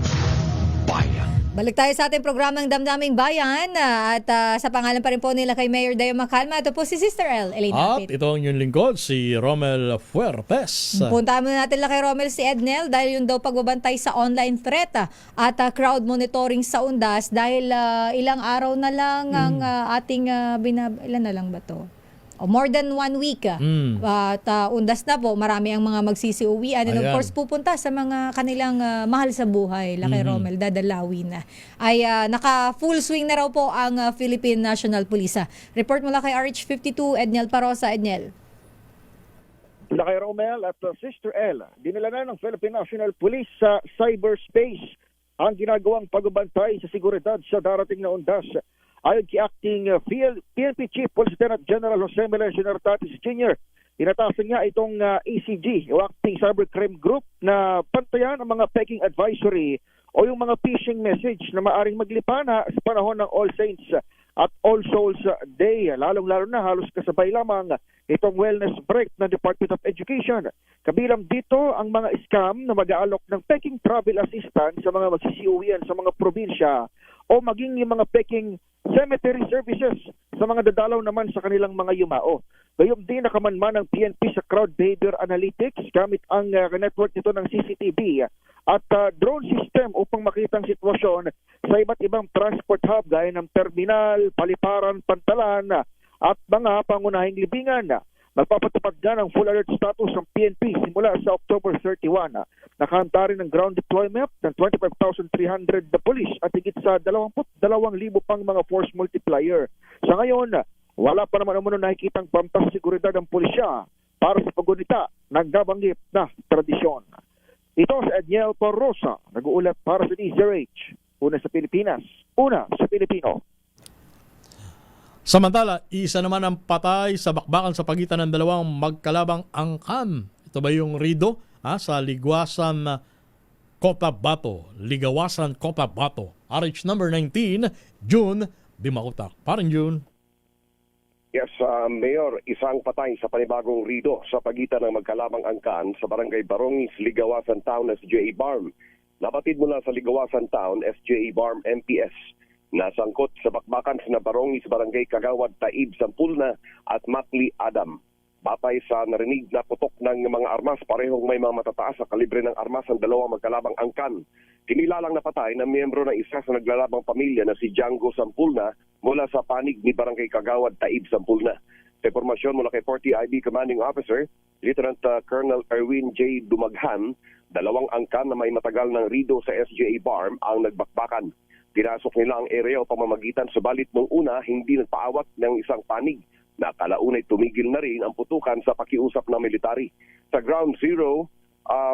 bayan. Balik tayo sa ating programang Damdaming Bayan at sa pangalan pa rin po nila kay Mayor Dayo Macalma. Ito po si Sister L. Elena At Apit. ito ang inyong lingkod, si Romel Fuertes. Punta muna natin lang kay Romel si Ednel dahil yung daw pagbabantay sa online threat at crowd monitoring sa undas dahil ilang araw na lang ang ating ilan na lang ba to? More than 1 week. At undas na po, marami ang mga magsisiuwian. And of course, pupunta sa mga kanilang mahal sa buhay. Laki Romel, dadalawin na. Ay naka-full swing na raw po ang Philippine National Police. Report mula kay RH52, Ednel Parosa. Ednel. Laki Romel at Sister L, dinala na ng Philippine National Police sa cyberspace ang ginagawang pagbabantay sa seguridad sa darating na undas. Ayon kay Acting PNP Chief Police Lieutenant General Jose Melencio Nartatis Jr., inatasan niya itong ACG o Acting Cybercrime Group na pantayan ang mga peking advisory o yung mga phishing message na maaring maglipana sa panahon ng All Saints at All Souls Day. Lalong-lalo na halos kasabay lamang itong wellness break ng Department of Education. Kabilang dito ang mga scam na mag-aalok ng peking travel assistance sa mga magsisiuwian sa mga probinsya o maging yung mga peking cemetery services sa mga dadalaw naman sa kanilang mga yumao. Gayong din nakamanman ng PNP sa crowd behavior analytics gamit ang network nito ng CCTV at drone system upang makita ang sitwasyon sa iba't ibang transport hub gaya ng terminal, paliparan, pantalan at mga pangunahing libingan. Magpapatupad na ng full alert status ng PNP simula sa October 31. Nakahanda rin ng ground deployment ng 25,300 na pulis at higit sa 22,000 pang mga force multiplier. Sa ngayon, wala pa naman umano nakikitang pampas seguridad ng pulisya para sa paggunita ng nabanggit na tradisyon. Ito si Edniel Porrosa, nag-uulat para sa DZRH. Una sa Pilipinas, una sa Pilipino. Samantala, isa naman ang patay sa bakbakan sa pagitan ng dalawang magkalabang angkan. Ito ba yung Rido sa Ligawasan Cotabato? Ligawasan Cotabato. RH number 19, June Dimakutak. Parang June. Yes, Mayor, isang patay sa panibagong Rido sa pagitan ng magkalabang angkan sa barangay Barongis, Ligawasan Town, SJA Barm. Napatid mula sa Ligawasan Town, SJA Barm, MPS. Nasangkot sa bakbakan sa Barongis, Barangay Kagawad, Taib, Sampulna at Matli, Adam. Batay sa narinig na putok ng mga armas, parehong may mga matataas sa kalibre ng armas ang dalawang magkalabang angkan. Kinilalang napatay na miyembro ng isa sa naglalabang pamilya na si Django Sampulna mula sa panig ni Barangay Kagawad, Taib, Sampulna. Sa impormasyon mula kay 40 IB Commanding Officer, Lieutenant Colonel Erwin J. Dumaghan, dalawang angkan na may matagal ng Rido sa SJA Barm ang nagbakbakan. Pinasok nila ang area o pamamagitan, subalit nung una hindi nagpaawat ng isang panig na kalaunay tumigil na rin ang putukan sa pakiusap ng military. Sa Ground Zero,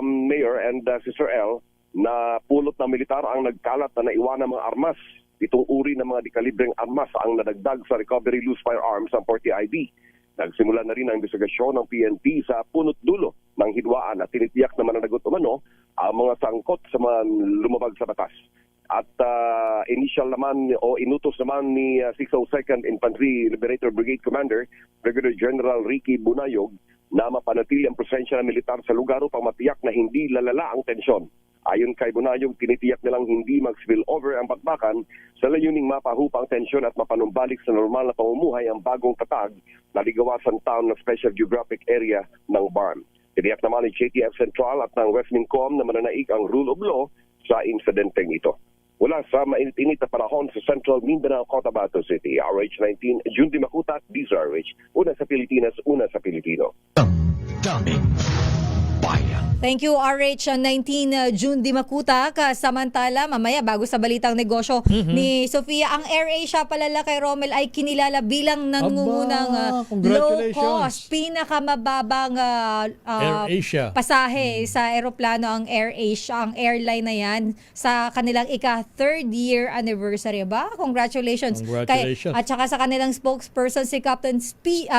Mayor and Sister L, na pulot ng militar ang nagkalat na naiwan ng mga armas. Itong uri ng mga dekalibreng armas ang nadagdag sa recovery loose firearms ng 40 IB. Nagsimula na rin ang investigasyon ng PNP sa punot dulo ng hidwaan at tinitiyak na mananagot umano ang mga sangkot sa mga lumabag sa batas. At initial naman o inutos naman ni 602nd Infantry Liberator Brigade Commander Brigadier General Ricky Bunayog na mapanatili ang presensya ng militar sa lugar upang matiyak na hindi lalala ang tensyon. Ayon kay Bunayog, tinitiyak nilang hindi mag-spill over ang bakbakan sa layuning mapahupa ang tensyon at mapanumbalik sa normal na pamumuhay ang bagong tatag na Ligawasan Town na Special Geographic Area ng Barm. Tiniyak naman ni JTF Central at ng West Mincom na mananaig ang rule of law sa insidenteng ito. Mula sa mainit-init na panahon sa Central Mindanao, Cotabato City, RH19, June Dimakutak, DZRH. Una sa Pilipinas, una sa Pilipino. Daming bayan. Thank you, RH19 June Dimakutak. Samantala, mamaya bago sa balitang negosyo ni Sofia, ang AirAsia palala kay Romel ay kinilala bilang nangungunang low-cost, pinakamababang AirAsia pasahe sa eroplano ang AirAsia, ang airline na yan, sa kanilang third year anniversary ba? Congratulations. Congratulations. At saka sa kanilang spokesperson si Captain Steve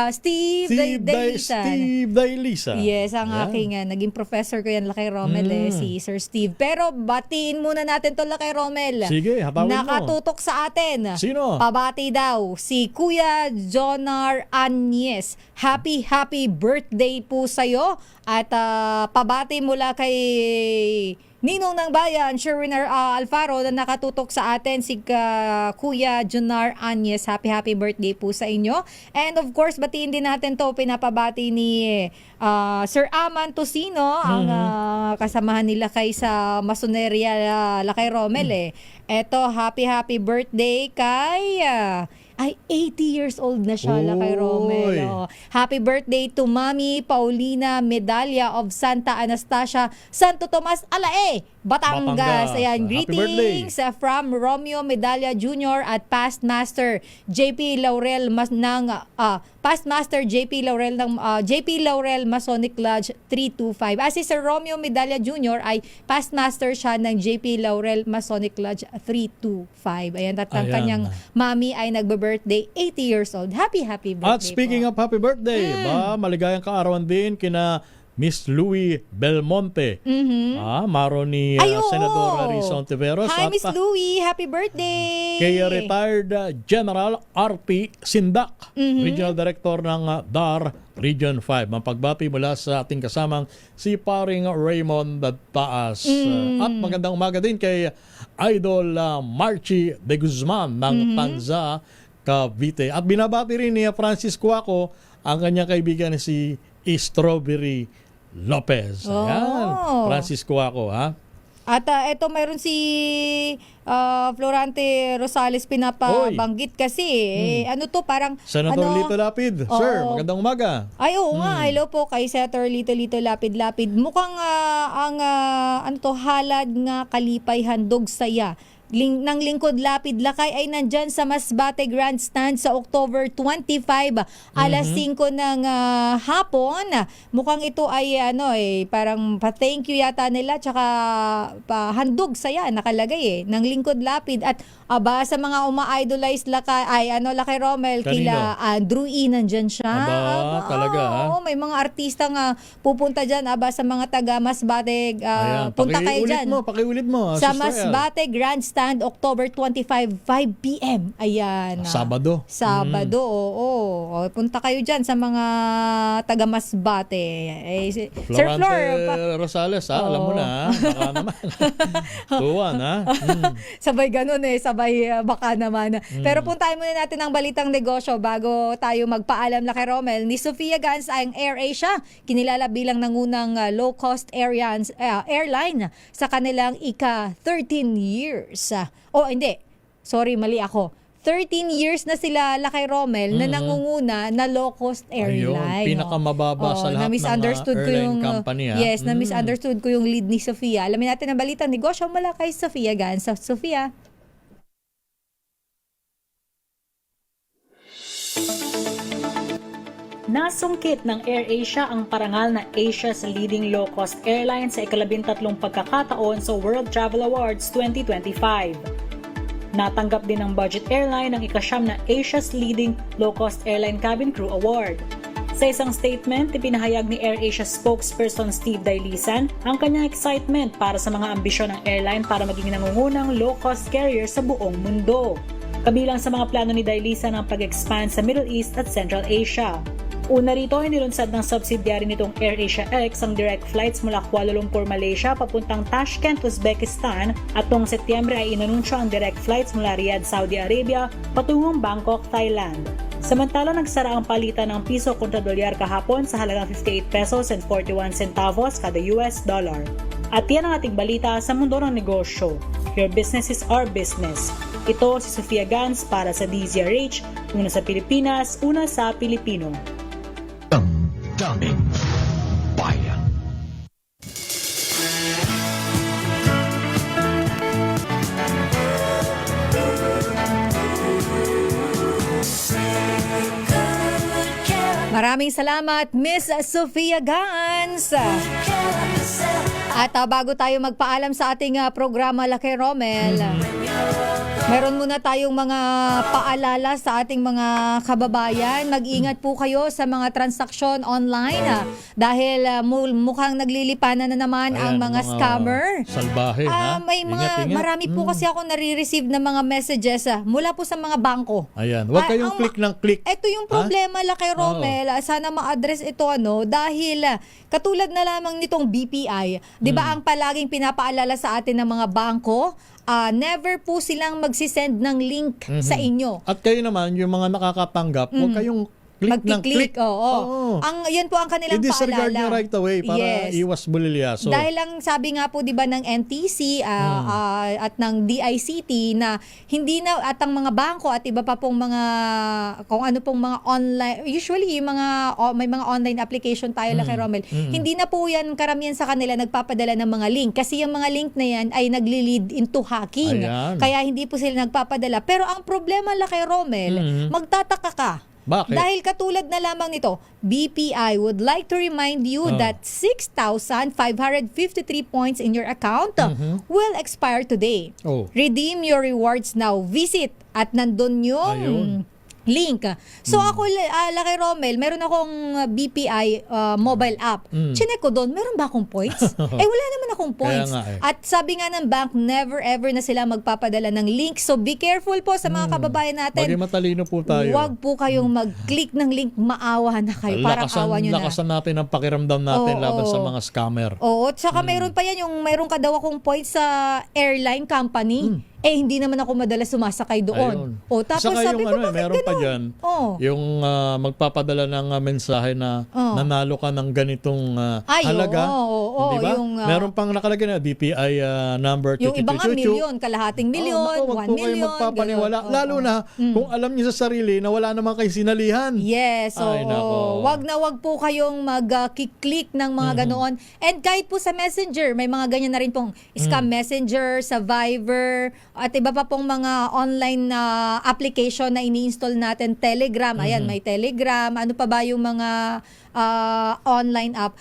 Dailisa. Yes, ang aking naging professor ko yan, Lakay Romel, si Sir Steve. Pero batiin muna natin to, Lakay Romel. Sige, hatawin mo. Nakatutok sa atin. Sino? Pabati daw si Kuya Jonar Agnes. Happy birthday po sa'yo. At pabati mula kay Ninong ng Bayan, Sherwin Alfaro, na nakatutok sa atin, si Kuya Jonar Agnes. Happy birthday po sa inyo. And of course, batiin din natin to, pinapabati ni Sir Aman Tosino, ang kasamahan nila kay sa Masoneria Lakay Romel. Eto, happy birthday kay... ay 80 years old na siya, Lakay Romel. Happy birthday to Mami Paulina Medalla of Santa Anastasia, Santo Tomas, Alae, Batangas. Ayan, greetings from Romeo Medalla Jr. at Past Master JP Laurel ng Past Master JP Laurel ng JP Laurel Masonic Lodge 325. Si Sir Romeo Medalla Jr. ay Past Master siya ng JP Laurel Masonic Lodge 325. Ayan, at ang kanyang mami ay nagbe-birthday, 80 years old. Happy birthday. At speaking of happy birthday, maligayang kaarawan din kina Miss Louie Belmonte. Maro ni Senador Rizon Tiveros. Hi, Miss Louie. Happy birthday. Kay retired General RP Sindak, Regional Director ng DAR Region 5. Mapagbati mula sa ating kasamang si paring Raymond Taas. At magandang umaga din kay Idol Marchi de Guzman ng Tanza, Cavite. At binabati rin ni Francis Cuaco ang kanyang kaibigan si Strawberry Lopez. Ayan. Francis Cuaco, ha? At ito mayroon si Florante Rosales pinapabanggit kasi ano to parang Senator Lito Lapid. Oo. Sir, magandang umaga. Ay, oo nga. Hello po kay Senator Lito Lapid. Mukhang ang ano to, halad nga kalipay handog saya. Ng Lingkod Lapid Lakay ay nandyan sa Masbate Grandstand sa October 25, alas 5 ng hapon. Mukhang ito ay parang pa-thank you yata nila tsaka handog saya nakalagay ng Lingkod Lapid at aba sa mga uma-idolize Lakay Lakay Romel Kanino? kila Andrew E nandyan siya. Aba, talaga, Oo, may mga artista nga pupunta dyan sa mga taga Masbate. Ayan, Punta kayo dyan. Pakiulit mo. Sa Sister El. Masbate Grandstand, October 25, 5 p.m. Ayan. Sabado. Oo. Punta kayo dyan sa mga taga Masbate. Sir Florante Flor. Rosales, alam mo na. Baka naman. Tuwan, ha? Sabay ganun sabay baka naman. Pero puntahan muna natin ang balitang negosyo bago tayo magpaalam Lakay Romel. Ni Sophia Gans ang AirAsia, kinilala bilang nangunang low-cost airline sa kanilang ika-13 years. Hindi. Sorry, mali ako. 13 years na sila Lakay Romel na nangunguna na low-cost airline. Ayun, pinakamababa sa lahat ng na-misunderstood ko airline yung company. Yes, na-misunderstood ko yung lead ni Sophia. Alamin natin ang balitang negosyo mula kay Sophia Gans. Sophia. Nasungkit ng AirAsia ang parangal na Asia's leading low-cost airline sa ika-13 pagkakataon sa World Travel Awards 2025. Natanggap din ng budget airline ang ika-9 na Asia's leading low-cost airline cabin crew award. Sa isang statement, ipinahayag ni AirAsia spokesperson Steve Dailisan ang kanyang excitement para sa mga ambisyon ng airline para maging nangungunang low-cost carrier sa buong mundo. Kabilang sa mga plano ni Dailisan ang pag-expand sa Middle East at Central Asia. Una rito ay nilunsad ng subsidiary nitong AirAsia X ang direct flights mula Kuala Lumpur, Malaysia papuntang Tashkent, Uzbekistan at noong Setyembre ay inanunsyo ang direct flights mula Riyadh, Saudi Arabia patungong Bangkok, Thailand. Samantala nagsara ang palitan ng piso kontra dolyar kahapon sa halagang 58 pesos and 41 centavos kada US dollar. At yan ang ating balita sa mundo ng negosyo. Your business is our business. Ito si Sophia Gans para sa DZRH, una sa Pilipinas, una sa Pilipino. Daming bayan. Maraming salamat, Miss Sophia Gans. At bago tayo magpaalam sa ating programa Lakay Romel, meron muna tayong mga paalala sa ating mga kababayan. Mag-ingat po kayo sa mga transaksyon online dahil mukhang naglilipanan na naman ang mga scammer. Salbahe, ha? Ingat. Marami po kasi ako nare-receive na mga messages mula po sa mga bangko. Ayan, huwag kayong click ng click. Ito yung problema Lakay Romel. Sana ma-address ito dahil katulad na lamang nitong BPI, 'di ba ang palaging pinapaalala sa atin ng mga bangko, never po silang magsisend ng link sa inyo. At kayo naman, yung mga nakakatanggap, huwag kayong click ng click. Oo. Yan po ang kanilang I-disregard paalala. nyo right away para iwas bulilyaso. Dahil lang sabi nga po 'di ba ng NTC at ng DICT na hindi na at ang mga bangko at iba pa pong mga kung ano pong mga online, usually yung mga may mga online application tayo Lakay Romel. Hindi na po yan karamihan sa kanila nagpapadala ng mga link kasi yung mga link na yan ay nagli-lead into hacking. Ayan. Kaya hindi po sila nagpapadala. Pero ang problema Lakay Romel, magtataka ka. Bakit? Dahil katulad na lamang nito, BPI would like to remind you that 6,553 points in your account will expire today. Redeem your rewards now. Visit at nandun yung link. So ako, Lakay Romel, meron akong BPI mobile app. Chinek ko doon, meron ba akong points? Wala naman akong points. At sabi nga ng bank, never ever na sila magpapadala ng link. So be careful po sa mga kababayan natin. Maging matalino po tayo. Huwag po kayong mag-click ng link, maawa na kayo. Parang awa nyo na. Lakasan natin ang pakiramdam natin laban sa mga scammer. Oo, tsaka meron pa yan, yung meron ka daw akong points sa airline company. hindi naman ako madalas sumasakay doon. Ayun. O, tapos Saka sabi yung ko, bakit meron pa ganun? dyan, yung magpapadala ng mensahe na nanalo ka ng ganitong halaga. Oo, di ba? yung, meron pang nakalagay na DPI number. yung iba nga milyon, kalahating milyon, 1 Wag po kayo million. magpapaniwala. ganun. Lalo na kung alam niyo sa sarili na wala naman kayo sinalihan. Yes, so Ay, nako. wag po kayong mag-click ng mga ganoon. And kahit po sa Messenger, may mga ganyan na rin pong scam messenger, sa Viber, at iba pa pong mga online na application na ini-install natin, Telegram. Ayan, may Telegram. Ano pa ba yung mga online app?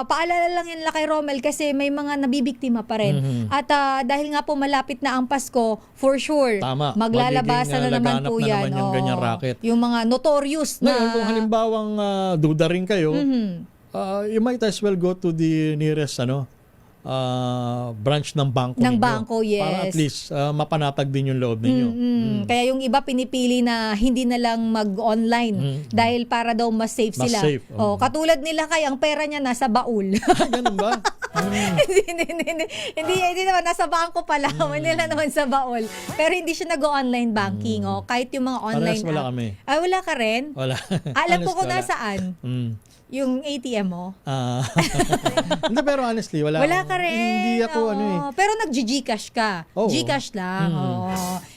Paalala lang yan kay Romel kasi may mga nabibiktima pa rin. At dahil nga po malapit na ang Pasko, for sure, Tama. maglalabasan na naman Laganap po na yan. naman yung ganyang racket. Yung mga notorious na... Ngayon, kung halimbawang duda rin kayo, you might as well go to the nearest branch ng bangko ninyo. bangko, yes. Para at least mapanatag din yung loob ninyo. Kaya yung iba pinipili na hindi na lang mag-online dahil para daw mas safe Mas sila. safe, Katulad nila kay ang pera niya nasa baul. Ganun ba? hindi naman nasa bangko pala. Hindi lang naman sa baul. Pero hindi siya nag-online banking. Kahit yung mga online Parehas wala app. kami. Ay, wala ka rin? Wala. Alam ko Honest, kung wala. nasaan. Yung ATM mo. Hindi, pero honestly, wala. Wala ka rin. Hindi ako Pero nag-Gcash ka. Oo. Gcash lang.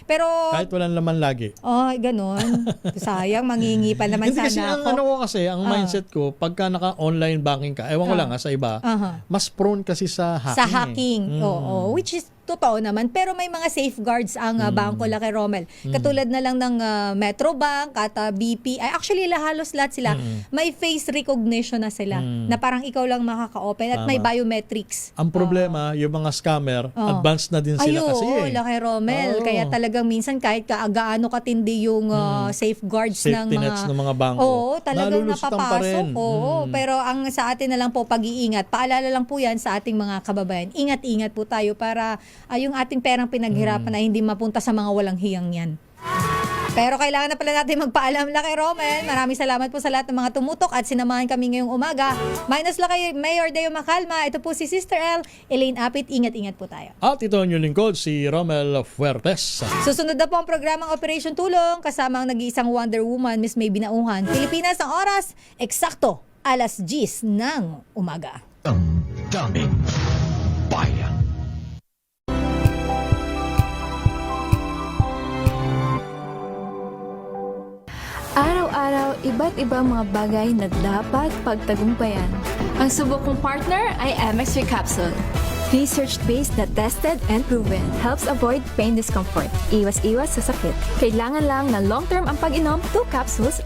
Pero kahit walang laman lagi. ganun. Sayang, mangingi pa naman Hindi sana kasi ako. ang mindset ko, pagka naka-online banking ka, ewan ko lang sa iba, mas prone kasi sa hacking. Sa hacking. Oo. Which is totoo naman. Pero may mga safeguards ang bangko Laki Romel. Katulad na lang ng Metrobank at BP. Actually, halos lahat sila. May face recognition na sila. Na parang ikaw lang makaka-open. At may biometrics. Ang problema, yung mga scammer, advanced na din sila kasi Laki Romel. Kaya talagang minsan kahit gaano katindi yung safeguards safety ng nets ng mga bangko. Oo, talagang nalulusutan pa napapasok. rin. Oo, pero ang sa atin na lang po pag-iingat. Paalala lang po yan sa ating mga kababayan. Ingat-ingat po tayo para yung ating perang pinaghirapan na hindi mapunta sa mga walang hiyang yan. Pero kailangan na pala natin magpaalam Laki Romel. Maraming salamat po sa lahat ng mga tumutok at sinamahan kami ngayong umaga. Minus lang kay Mayor Deo Macalma. Ito po si Sister L, Elaine Apit. Ingat-ingat po tayo. At ito ang inyong lingkod, si Romel Fuertes. Susunod na po ang programang Operation Tulong kasama ang nag-iisang Wonder Woman, Miss May Binauhan. Pilipinas ang oras, eksakto, 10:00 ng umaga. Daming bayan. Araw-araw, iba't ibang mga bagay na dapat pagtagumpayan. Ang subok kong partner ay MX3 Capsule. Research-based na tested and proven. Helps avoid pain discomfort. Iwas-iwas sa sakit. Kailangan lang na long-term ang pag-inom, 2 capsules